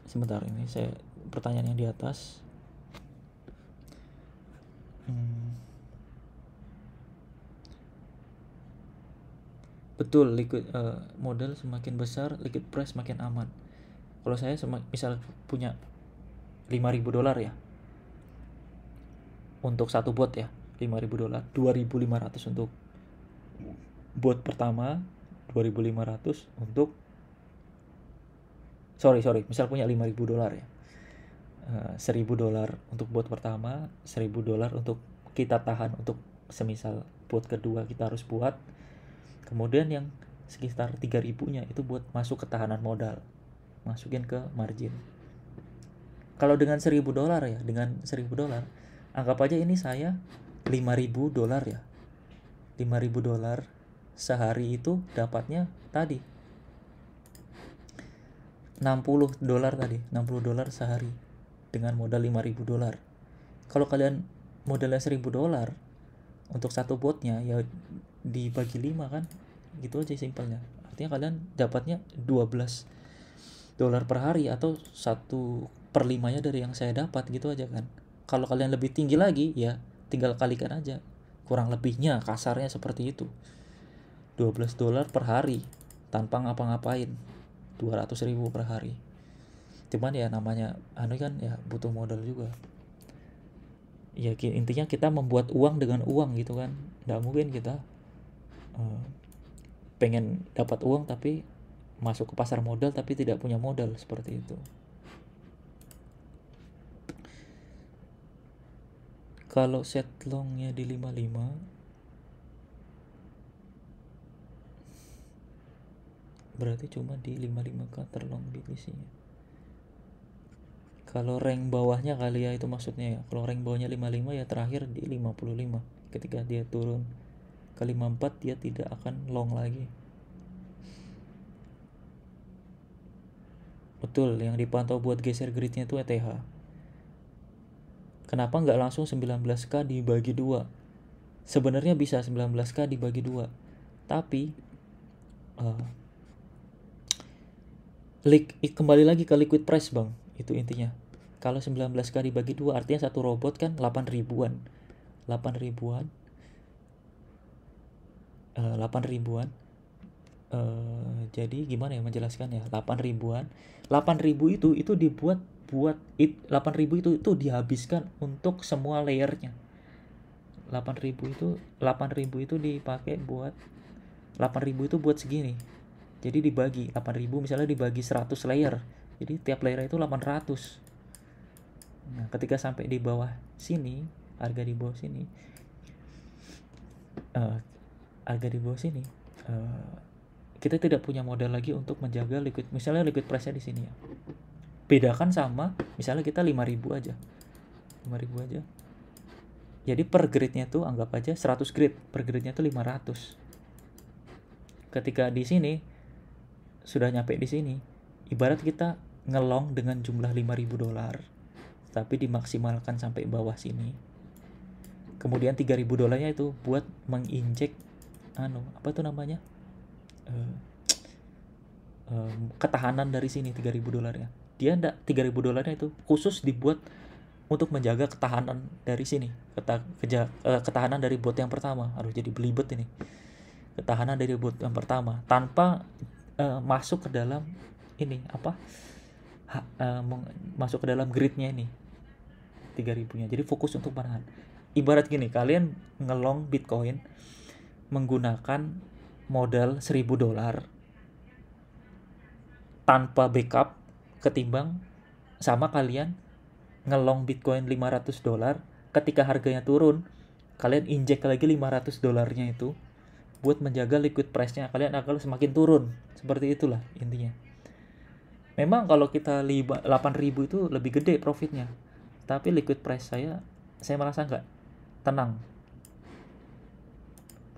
Sebentar, ini saya pertanyaan yang di atas. Betul, modal semakin besar, liquid price semakin aman. Kalau saya misal punya $5.000 ya, untuk satu bot ya, $5.000, 2.500 untuk bot pertama, 2.500 untuk misal punya $5.000 ya, $1.000 untuk bot pertama, $1.000 untuk kita tahan untuk semisal bot kedua kita harus buat. Kemudian yang sekitar 3.000-nya itu buat masuk ketahanan modal, masukin ke margin. Kalau dengan $1.000 ya, dengan $1.000 anggap aja ini saya $5.000 ya, $5.000 sehari itu dapatnya tadi $60 tadi, $60 sehari dengan modal $5.000. Kalau kalian modalnya $1.000 untuk satu botnya ya dibagi 5 kan, gitu aja simpelnya. Artinya kalian dapatnya $12 per hari atau 1/5-nya dari yang saya dapat, gitu aja kan. Kalau kalian lebih tinggi lagi ya tinggal kalikan aja, kurang lebihnya kasarnya seperti itu. $12 per hari tanpa ngapa-ngapain, 200.000 per hari. Cuman ya namanya kan ya butuh modal juga ya, intinya kita membuat uang dengan uang gitu kan. Nggak mungkin kita pengen dapat uang tapi masuk ke pasar modal tapi tidak punya modal, seperti itu. Kalau set longnya di 55 berarti cuma di 55k terlong BTC-nya. Kalau rank bawahnya kali ya itu maksudnya ya. Kalau rank bawahnya 55 ya terakhir di 55. Ketika dia turun ke 54 dia tidak akan long lagi. Betul, yang dipantau buat geser gridnya itu ETH. Kenapa nggak langsung 19k dibagi 2? Sebenarnya bisa 19k dibagi 2, tapi kembali lagi ke liquid price bang, itu intinya. Kalau 19k dibagi 2 artinya satu robot kan 8 ribuan. Jadi gimana ya menjelaskan ya, 8 ribuan. 8.000 itu dibuat 8.000 itu dihabiskan untuk semua layernya. 8.000 itu dipakai buat 8.000 itu buat segini. Jadi dibagi 8.000 misalnya dibagi 100 layer. Jadi tiap layer itu 800. Nah, ketika sampai di bawah sini, harga di bawah sini, kita tidak punya modal lagi untuk menjaga liquid, misalnya liquid price-nya di sini ya. Bedakan sama misalnya kita 5.000 aja. Jadi per grid-nya tuh anggap aja 100 grid, per grid-nya tuh 500. Ketika di sini sudah nyampe di sini, ibarat kita ngelong dengan jumlah $5.000 tapi dimaksimalkan sampai bawah sini. Kemudian $3.000-nya itu buat menginjek apa itu namanya? Ketahanan dari sini $3.000-nya. Dia enggak, $3.000-nya itu khusus dibuat untuk menjaga ketahanan dari sini. Ketahanan dari bot yang pertama. Aduh jadi belibet ini. Ketahanan dari bot yang pertama tanpa masuk ke dalam ini masuk ke dalam gridnya ini 3.000-nya. Jadi fokus untuk menahan. Ibarat gini, kalian ngelong Bitcoin menggunakan modal $1.000 tanpa backup ketimbang sama kalian ngelong Bitcoin $500, ketika harganya turun kalian injek lagi $500-nya itu buat menjaga liquid price-nya, kalian akan semakin turun. Seperti itulah intinya. Memang kalau kita 8.000 itu lebih gede profitnya, tapi liquid price saya merasa nggak tenang.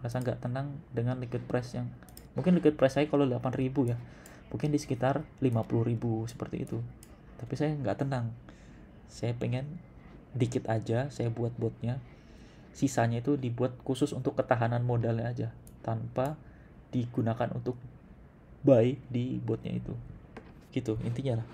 Merasa nggak tenang dengan liquid price yang mungkin liquid price saya kalau 8.000 ya, mungkin di sekitar 50.000 seperti itu. Tapi saya nggak tenang. Saya pengen dikit aja, saya buat botnya. Sisanya itu dibuat khusus untuk ketahanan modalnya aja, tanpa digunakan untuk buy di botnya itu. Gitu intinya lah.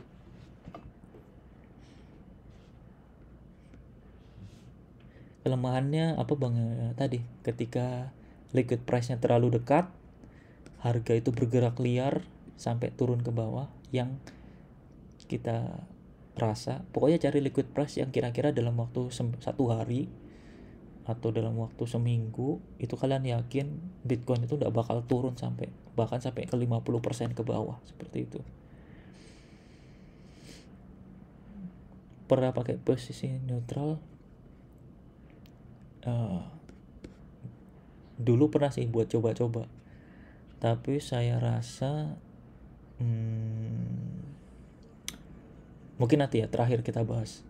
Kelemahannya apa bang tadi? Ketika liquid price-nya terlalu dekat, harga itu bergerak liar sampai turun ke bawah, yang kita rasa pokoknya cari liquid price yang kira-kira dalam waktu 1 hari atau dalam waktu seminggu itu kalian yakin Bitcoin itu udah bakal turun bahkan sampai ke 50% ke bawah, seperti itu. Pernah pakai posisi neutral, dulu pernah sih buat coba-coba, tapi saya rasa mungkin nanti ya terakhir kita bahas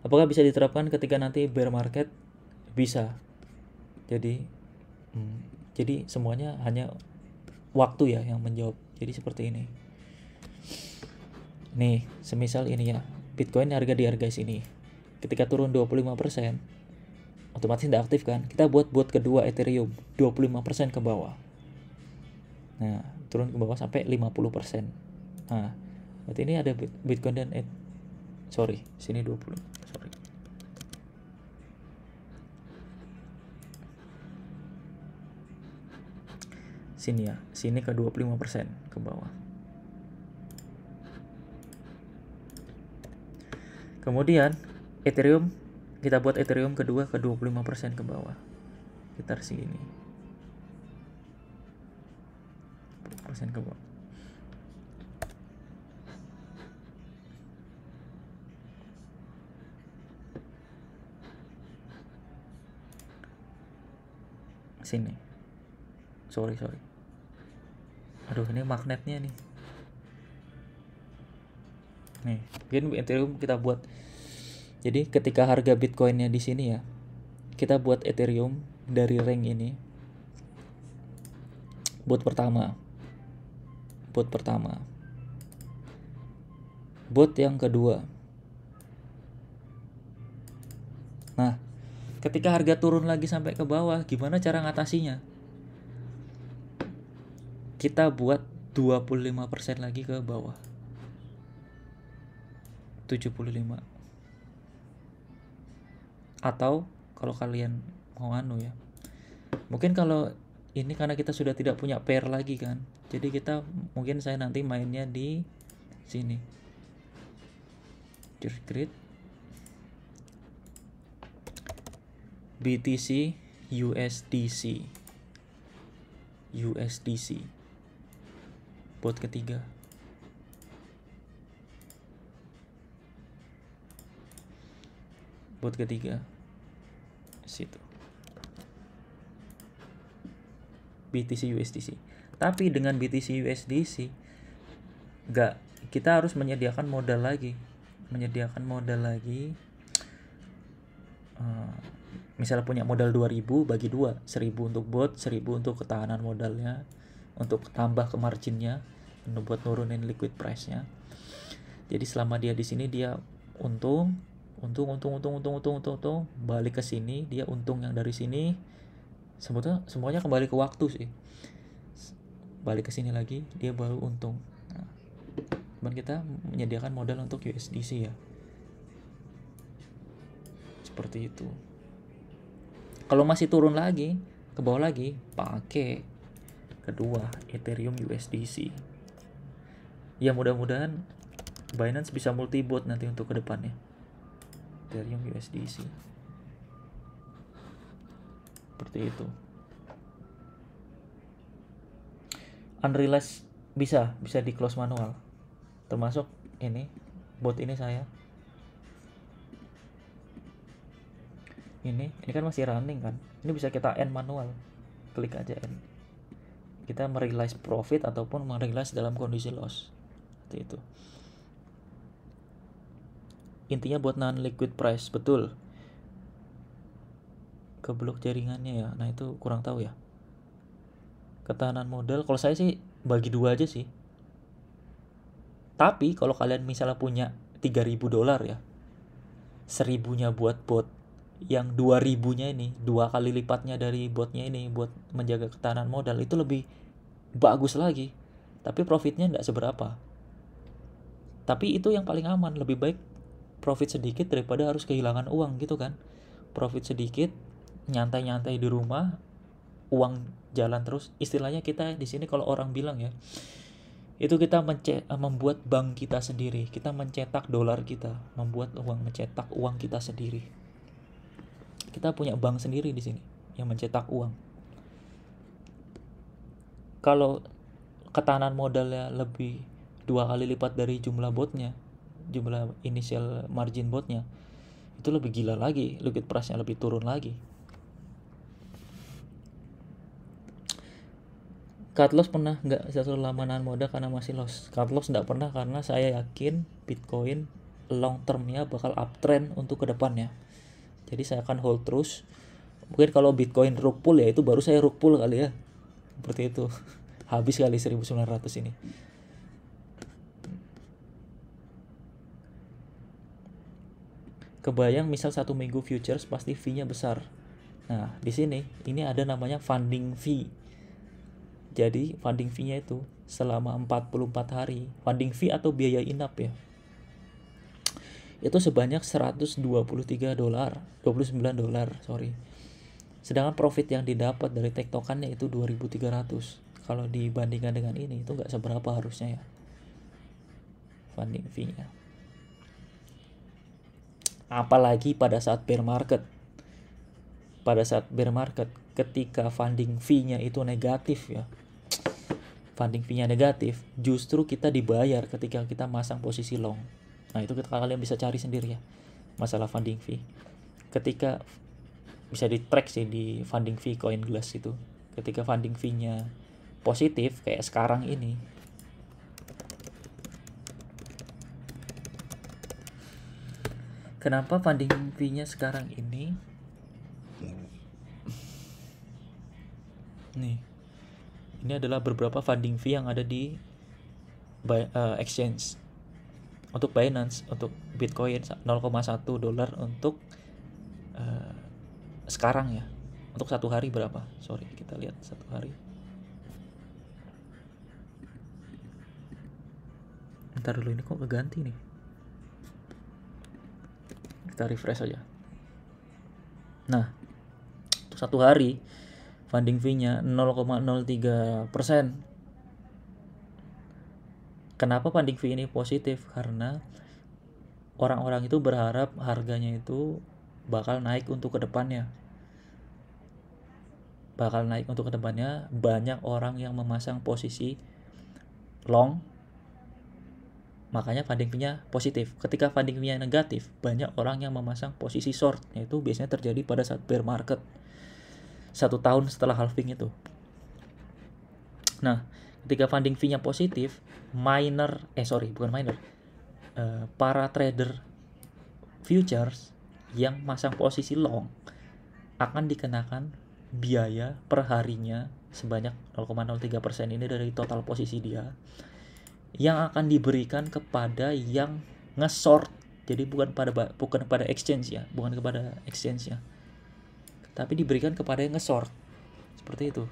apakah bisa diterapkan ketika nanti bear market. Bisa. Jadi semuanya hanya waktu ya yang menjawab. Jadi seperti ini. Nih, semisal ini ya, Bitcoin harga di harga sini. Ketika turun 25%, otomatis tidak aktif kan? Kita buat kedua Ethereum 25% ke bawah. Nah, turun ke bawah sampai 50%. Nah, berarti ini ada Bitcoin dan sini 20. Sorry. Sini ya, sini ke 25% ke bawah. Kemudian Ethereum, kita buat Ethereum kedua ke 25% ke bawah. Sekitar sini. 20% ke bawah. Sini. Sorry. Aduh, ini magnetnya nih. Nih, mungkin Ethereum kita buat. Jadi ketika harga Bitcoinnya di sini ya, kita buat Ethereum dari rank ini. Bot pertama. Bot yang kedua. Nah, ketika harga turun lagi sampai ke bawah, gimana cara ngatasinya? Kita buat 25% lagi ke bawah. 75. Atau kalau kalian mau ya, mungkin kalau ini karena kita sudah tidak punya pair lagi kan, jadi mungkin saya nanti mainnya di sini, grid BTC USDC bot ketiga. Situ BTC USDC. Tapi dengan BTC USDC kita harus menyediakan modal lagi. Misalnya punya modal 2.000, bagi 2, 1.000 untuk bot, 1.000 untuk ketahanan modalnya, untuk tambah ke marginnya, buat nurunin liquid price-nya. Jadi selama dia di sini dia untung, balik ke sini dia untung yang dari sini. Semuanya kembali ke waktu sih. Balik ke sini lagi dia baru untung. Nah, cuman kita menyediakan modal untuk USDC ya. Seperti itu. Kalau masih turun lagi, ke bawah lagi, pakai kedua Ethereum USDC. Ya mudah-mudahan Binance bisa multi bot nanti untuk kedepannya. Ethereum USDC. seperti itu. Unrealized bisa di close manual, termasuk ini bot ini saya ini kan masih running kan, ini bisa kita end manual, klik aja end, kita merealize profit ataupun merealize dalam kondisi loss seperti itu. Intinya buat non liquid price, betul, keblok jaringannya ya. Nah itu kurang tahu ya. Ketahanan modal kalau saya sih bagi dua aja sih. Tapi kalau kalian misalnya punya $3.000 ya, 1.000-nya buat bot, yang 2.000-nya ini 2 kali lipatnya dari botnya ini buat menjaga ketahanan modal, itu lebih bagus lagi. Tapi profitnya nggak seberapa. Tapi itu yang paling aman, lebih baik profit sedikit daripada harus kehilangan uang gitu kan. Profit sedikit, nyantai-nyantai di rumah, uang jalan terus. Istilahnya kita di sini kalau orang bilang ya, itu kita membuat bank kita sendiri, kita mencetak dolar kita, mencetak uang kita sendiri. Kita punya bank sendiri di sini yang mencetak uang. Kalau ketahanan modalnya lebih 2 kali lipat dari jumlah botnya, jumlah initial margin botnya, itu lebih gila lagi, liquid price-nya lebih turun lagi. Cut loss pernah nggak selama nahan modal karena masih loss? Cut loss nggak pernah, karena saya yakin Bitcoin long termnya bakal uptrend untuk kedepannya. Jadi saya akan hold terus. Mungkin kalau Bitcoin rug pull ya itu baru saya rug pull kali ya. Seperti itu. Habis kali 1.900 ini. Kebayang misal 1 minggu futures pasti fee-nya besar. Nah, di sini ini ada namanya funding fee. Jadi funding fee-nya itu selama 44 hari, funding fee atau biaya inap ya, itu sebanyak $123, $29, sorry. Sedangkan profit yang didapat dari tektokannya itu 2.300. Kalau dibandingkan dengan ini itu nggak seberapa harusnya ya funding fee-nya. Apalagi pada saat bear market. Pada saat bear market, ketika funding fee-nya itu negatif ya, funding fee-nya negatif, justru kita dibayar ketika kita masang posisi long. Nah itu kalian bisa cari sendiri ya, masalah funding fee. Ketika bisa di track sih di funding fee CoinGlass itu, ketika funding fee-nya positif kayak sekarang ini, kenapa funding fee-nya sekarang ini nih, ini adalah beberapa funding fee yang ada di exchange. Untuk Binance, untuk Bitcoin $0,1 untuk sekarang ya. Untuk 1 hari berapa? Sorry, kita lihat 1 hari. Ntar dulu, ini kok keganti nih. Kita refresh aja. Nah, untuk 1 hari funding fee-nya 0,03%. Kenapa funding fee ini positif? Karena orang-orang itu berharap harganya itu bakal naik untuk kedepannya. Banyak orang yang memasang posisi long, makanya funding fee-nya positif. Ketika funding fee-nya negatif, banyak orang yang memasang posisi short, yaitu biasanya terjadi pada saat bear market 1 tahun setelah halving itu. Nah, ketika funding fee-nya positif, para trader futures yang masang posisi long akan dikenakan biaya per harinya sebanyak 0,03% ini dari total posisi dia, yang akan diberikan kepada yang nge-short. Jadi bukan kepada exchange ya, tapi diberikan kepada yang nge-short. Seperti itu.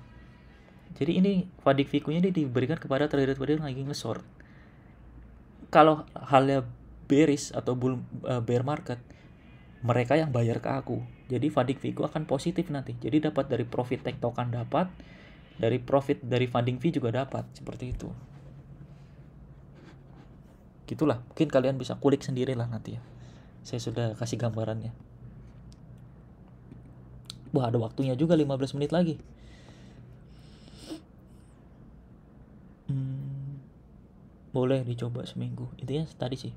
Jadi ini funding fee-nya diberikan kepada trader-trader yang lagi nge-short. Kalau halnya bearish atau bear market, mereka yang bayar ke aku. Jadi funding fee-ku akan positif nanti. Jadi dapat dari profit tektokan, dapat dari profit dari funding fee juga dapat. Seperti itu. Gitulah, mungkin kalian bisa kulik sendiri lah nanti ya. Saya sudah kasih gambarannya. Wah, ada waktunya juga 15 menit lagi. Boleh dicoba seminggu. Intinya tadi sih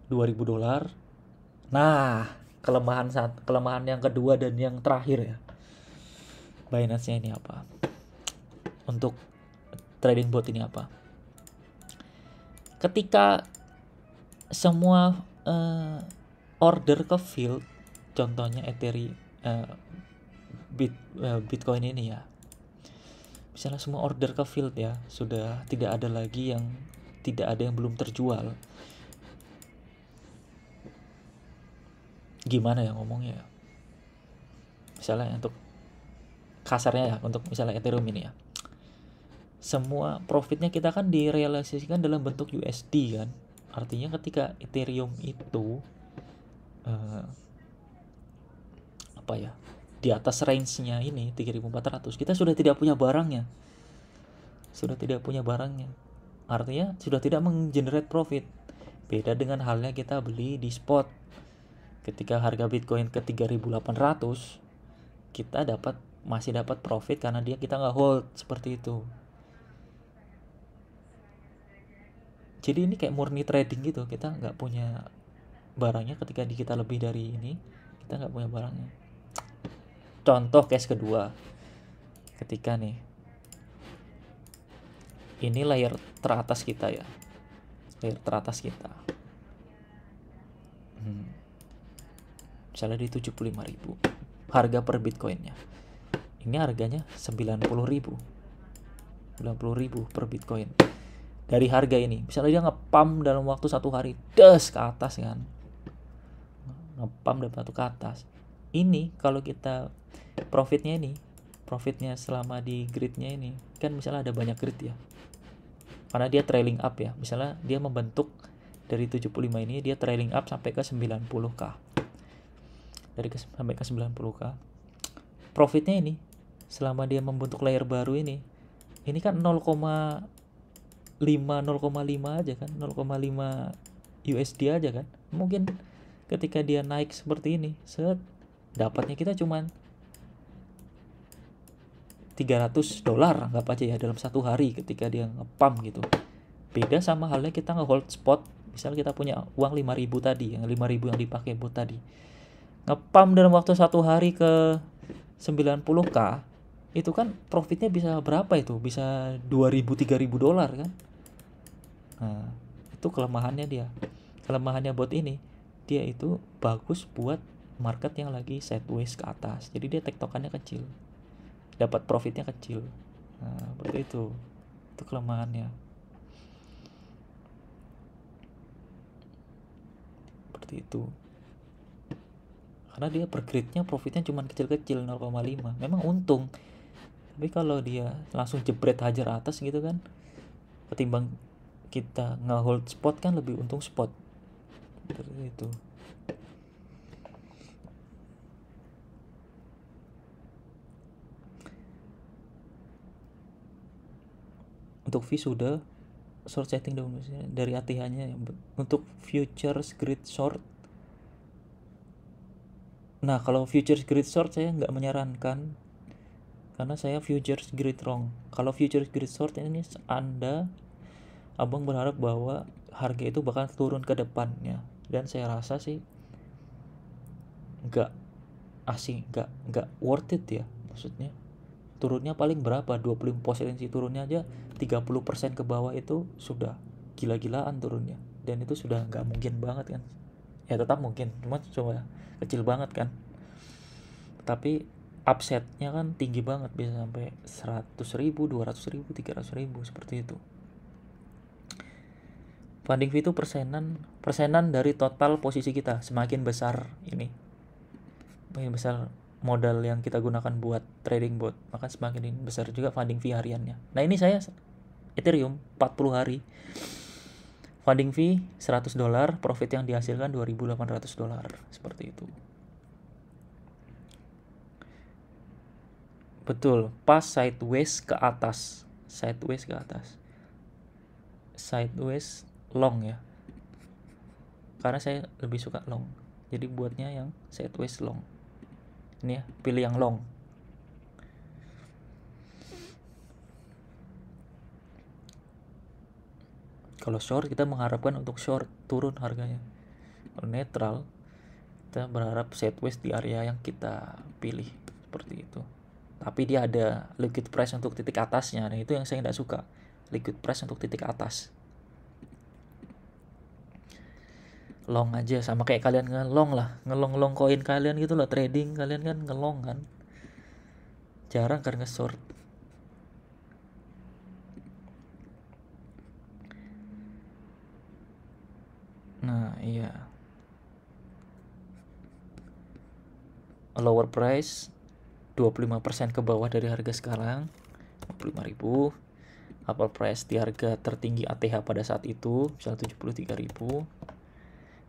$2.000. Nah, kelemahan yang kedua dan yang terakhir ya, Binance-nya ini apa? Untuk trading bot ini apa? Ketika semua order ke field, contohnya Ethereum, Bitcoin ini ya, misalnya semua order ke field ya, sudah tidak ada lagi yang belum terjual. Gimana ya ngomongnya ya? Misalnya untuk kasarnya ya, untuk misalnya Ethereum ini ya, semua profitnya kita kan direalisasikan dalam bentuk USD kan. Artinya ketika Ethereum itu apa ya, di atas range-nya ini 3.400, kita sudah tidak punya barangnya. Artinya sudah tidak menggenerate profit. Beda dengan halnya kita beli di spot. Ketika harga Bitcoin ke 3.800, kita masih dapat profit karena kita nggak hold seperti itu. Jadi ini kayak murni trading gitu, kita nggak punya barangnya. Ketika kita lebih dari ini, kita nggak punya barangnya. Contoh case kedua, ketika nih, ini layer teratas kita ya, misalnya di 75.000 harga per Bitcoinnya. Ini harganya 90.000 per Bitcoin. Dari harga ini, misalnya dia ngepump dalam waktu 1 hari, des ke atas kan, ngepump dalam waktu ke atas. Ini kalau kita profitnya selama di gridnya ini kan, misalnya ada banyak grid ya, karena dia trailing up ya, misalnya dia membentuk dari 75 ini, dia trailing up sampai ke 90k, sampai ke 90k. Profitnya ini selama dia membentuk layer baru ini kan 0,5 aja kan, 0,5 USD aja kan. Mungkin ketika dia naik seperti ini, dapatnya kita cuman $300, anggap aja ya, dalam 1 hari ketika dia ngepump gitu. Beda sama halnya kita nge-hold spot. Misalnya kita punya uang 5.000 tadi, yang 5.000 yang dipakai bot tadi, ngepump dalam waktu 1 hari ke 90k, itu kan profitnya bisa berapa itu? Bisa $2.000-3.000 kan. Nah, itu kelemahannya bot ini, dia itu bagus buat market yang lagi sideways ke atas. Jadi dia tektokannya kecil, dapat profitnya kecil. Nah, seperti itu kelemahannya. Seperti itu. Karena dia per gridnya profitnya cuma kecil-kecil, 0,5. Memang untung. Tapi kalau dia langsung jebret hajar atas gitu kan, ketimbang kita nge-hold spot kan lebih untung spot. Seperti itu. Untuk fee sudah short setting dong dari ATH-nya. Untuk futures grid short, nah kalau futures grid short saya nggak menyarankan, karena saya futures grid long. Kalau futures grid short ini abang berharap bahwa harga itu bakal turun ke depannya, dan saya rasa sih nggak worth it ya. Maksudnya turunnya paling berapa, 25% turunnya aja, 30% ke bawah itu sudah gila-gilaan turunnya, dan itu sudah nggak mungkin banget kan. Ya tetap mungkin, cuma coba kecil banget kan, tapi upsetnya kan tinggi banget, bisa sampai 100.000, 200.000, 300.000 seperti itu. Funding fee itu persenan dari total posisi kita. Semakin besar modal yang kita gunakan buat trading bot, maka semakin besar juga funding fee hariannya. Nah ini saya Ethereum 40 hari, funding fee $100, profit yang dihasilkan $2.800, seperti itu. Betul, pas sideways ke atas, sideways long ya, karena saya lebih suka long, jadi buatnya yang sideways long. Ini ya, pilih yang long. Kalau short kita mengharapkan untuk short turun harganya. Kalau netral kita berharap sideways di area yang kita pilih, seperti itu. Tapi dia ada liquid price untuk titik atasnya. Nah itu yang saya tidak suka, liquid price untuk titik atas. Long aja, sama kayak kalian ngelong lah, ngelong koin kalian gitu loh, trading kalian kan ngelong kan, jarang kan nge-short. Nah iya, lower price 25% ke bawah dari harga sekarang 55.000. Upper price di harga tertinggi ATH pada saat itu misal 73.000.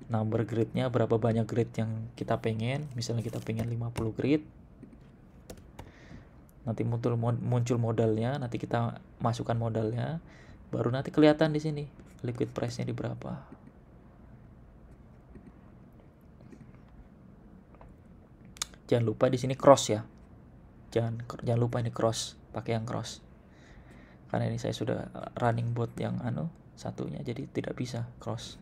Number grid-nya berapa banyak grid yang kita pengen, misalnya kita pengen 50 grid. Nanti muncul modalnya, nanti kita masukkan modalnya, baru nanti kelihatan di sini liquid price-nya di berapa. Jangan lupa di sini cross ya. Jangan lupa ini cross, pakai yang cross. Karena ini saya sudah running bot yang satunya, jadi tidak bisa cross.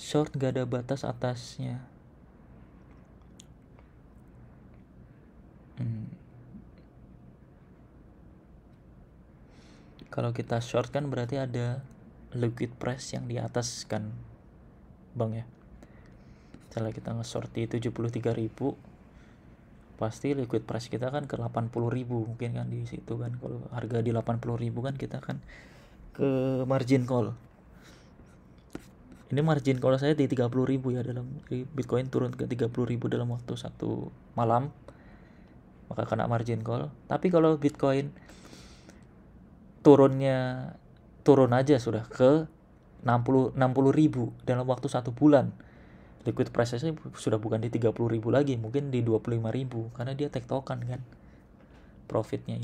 Short gak ada batas atasnya. Kalau kita short kan berarti ada liquid price yang di atas kan bang ya. Misalnya kita nge-short di 73.000, pasti liquid price kita kan ke 80.000 mungkin kan di situ kan. Kalau harga di 80.000 kan kita kan ke margin call. Ini margin call saya di 30.000 ya, dalam Bitcoin turun ke 30.000 dalam waktu 1 malam, maka kena margin call. Tapi kalau Bitcoin turun aja sudah ke 60.000 dalam waktu 1 bulan, liquid price-nya sudah bukan di 30.000 lagi, mungkin di 25.000, karena dia tektokan kan. Profitnya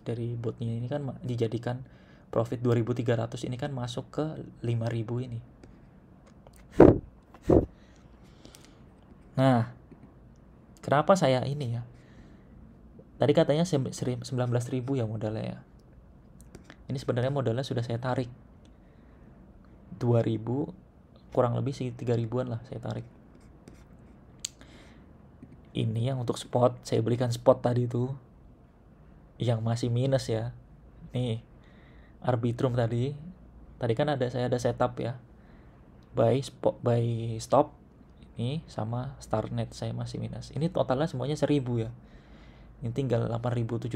dari botnya ini kan dijadikan profit 2.300, ini kan masuk ke 5.000 ini. Nah, kenapa saya ini ya? Tadi katanya 19.000 ya modalnya ya. Ini sebenarnya modalnya sudah saya tarik 2.000, kurang lebih sih 3.000-an lah saya tarik. Ini yang untuk spot, saya belikan spot tadi itu yang masih minus ya. Nih, Arbitrum tadi kan saya ada setup ya. Buy stop ini sama Starnet saya masih minus. Ini totalnya semuanya 1.000 ya. Ini tinggal 8.700,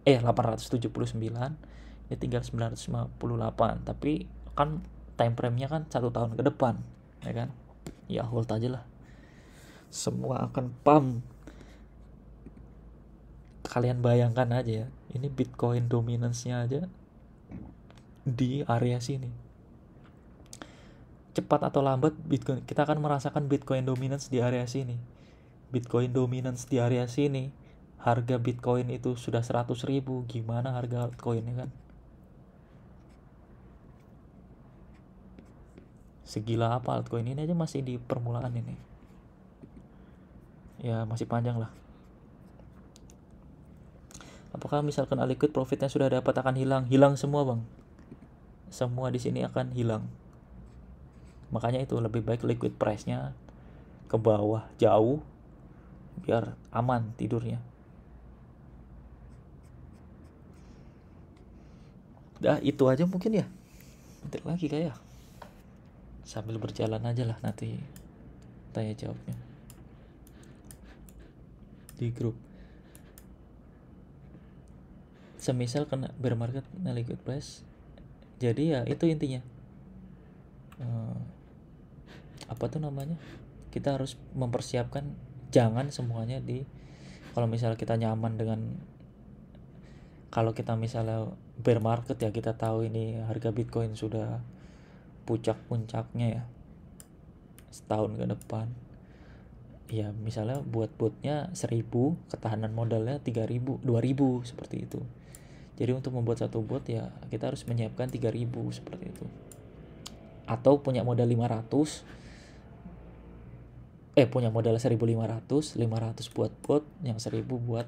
879. Ini tinggal 958. Tapi kan time frame-nya kan 1 tahun ke depan, ya kan? Ya hold aja lah. Semua akan pump. Kalian bayangkan aja ya, ini Bitcoin dominance-nya aja di area sini. Cepat atau lambat Bitcoin, kita akan merasakan Bitcoin dominance di area sini. Bitcoin dominance di area sini, harga Bitcoin itu sudah 100.000, gimana harga altcoinnya kan? Segila apa altcoin ini aja masih di permulaan ini. Ya masih panjang lah. Apakah misalkan liquid profitnya sudah dapat akan hilang semua bang? Semua di sini akan hilang. Makanya itu lebih baik liquid price-nya ke bawah jauh biar aman tidurnya. Dah itu aja mungkin ya. Bentar lagi kayak sambil berjalan aja lah nanti tanya jawabnya di grup. Semisal kena bear market liquid price, jadi ya itu intinya kita harus mempersiapkan, jangan semuanya kalau misalnya kita nyaman dengan, kalau kita misalnya bear market ya, kita tahu ini harga Bitcoin sudah puncak-puncaknya ya setahun ke depan ya, misalnya buat botnya 1.000, ketahanan modalnya 3.000, 2.000 seperti itu. Jadi untuk membuat satu bot ya kita harus menyiapkan 3.000 seperti itu. Atau punya modal 500, punya modal 1.500, 500 buat bot, yang 1.000 buat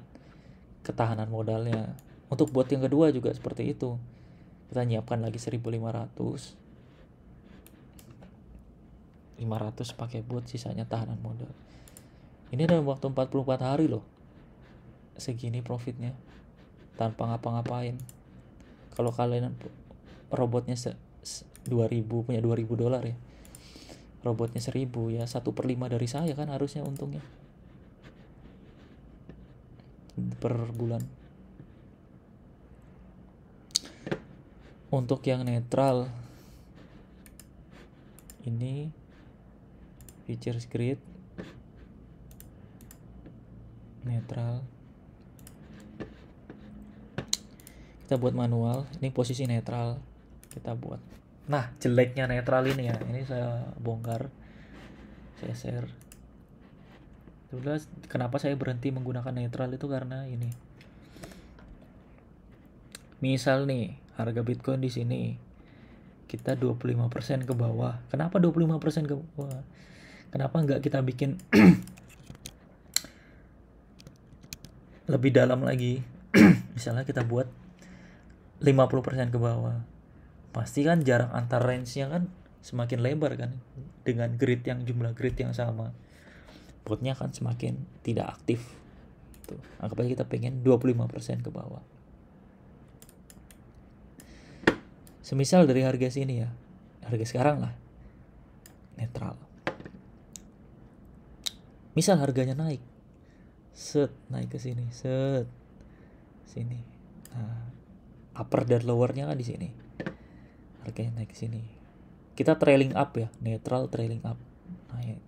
ketahanan modalnya. Untuk bot yang kedua juga seperti itu. Kita nyiapkan lagi 1.500, 500 pakai bot, sisanya tahanan modal. Ini dalam waktu 44 hari loh. Segini profitnya tanpa ngapa-ngapain. Kalau kalian robotnya 2.000, punya 2.000 dolar ya, robotnya 1.000 ya, 1/5 dari saya kan harusnya untungnya per bulan. Untuk yang netral ini features grid netral, kita buat manual. Ini posisi netral kita buat. Nah, jeleknya netral ini ya, ini saya bongkar, saya share. Jelas kenapa saya berhenti menggunakan netral itu karena ini. Misal nih, harga Bitcoin di sini kita 25% ke bawah. Kenapa 25% ke bawah? Kenapa nggak kita bikin lebih dalam lagi? Misalnya kita buat 50% ke bawah. Pasti kan jarak antar range-nya kan semakin lebar kan, dengan grid yang jumlah grid yang sama. Botnya akan semakin tidak aktif. Tuh, anggap aja kita pengen 25% ke bawah. Semisal dari harga sini ya, harga sekarang lah, netral. Misal harganya naik, naik ke sini, sini. Nah, upper dan lowernya kan di sini. Harganya naik ke sini. Kita trailing up ya, netral trailing up. Naik.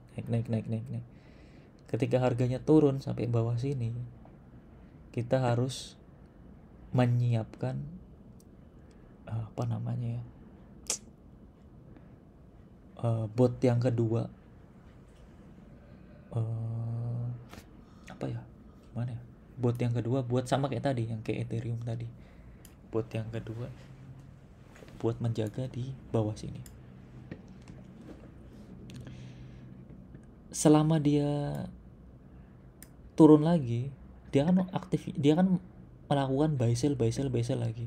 Ketika harganya turun sampai bawah sini, kita harus menyiapkan bot yang kedua. Bot yang kedua buat sama kayak tadi, yang kayak Ethereum tadi. Bot yang kedua buat menjaga di bawah sini. Selama dia turun lagi, dia kan aktif, dia kan melakukan buy sell lagi.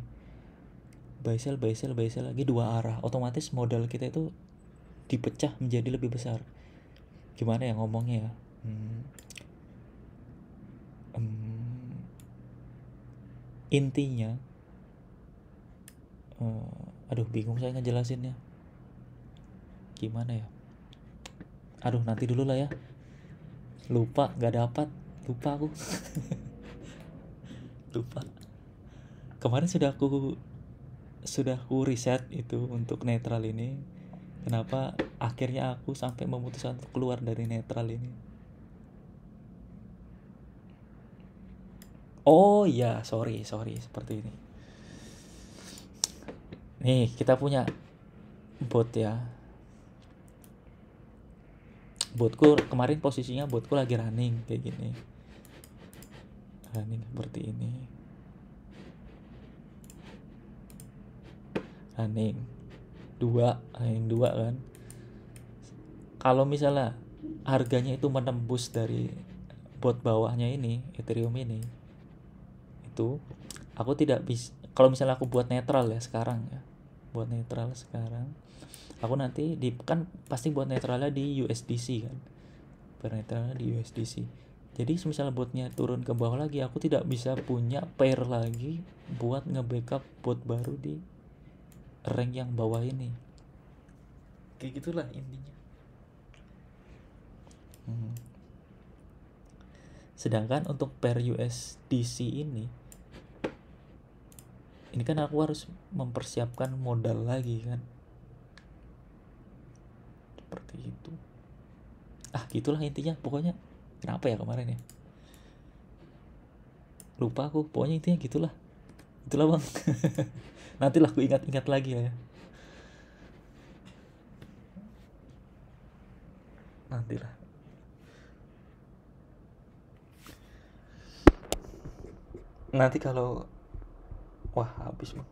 Buy sell lagi dua arah. Otomatis modal kita itu dipecah menjadi lebih besar. Gimana ya ngomongnya ya? Intinya bingung saya ngejelasinnya. Gimana ya? Nanti dulu lah ya. Lupa, nggak dapat. Lupa aku. Lupa. Kemarin sudah aku riset itu untuk netral ini. Kenapa akhirnya aku sampai memutuskan untuk keluar dari netral ini? Oh iya, sorry seperti ini. Nih, kita punya bot ya. Botku kemarin posisinya botku lagi running kayak gini. Running seperti ini. Running 2 kan. Kalau misalnya harganya itu menembus dari bot bawahnya ini, Ethereum ini, itu aku tidak bisa. Kalau misalnya aku buat netral ya sekarang ya, buat netral sekarang, aku nanti kan pasti buat netralnya di USDC kan, netralnya di USDC. Jadi misalnya botnya turun ke bawah lagi, aku tidak bisa punya pair lagi buat nge-backup bot baru di rank yang bawah ini. Kayak gitulah intinya. Sedangkan untuk pair USDC ini kan aku harus mempersiapkan modal lagi kan, seperti itu. Gitulah intinya. Pokoknya kenapa ya kemarin ya, lupa aku. Pokoknya intinya gitulah bang. Nantilah aku ingat lagi ya. Nantilah. Nanti kalau Wah habis bang.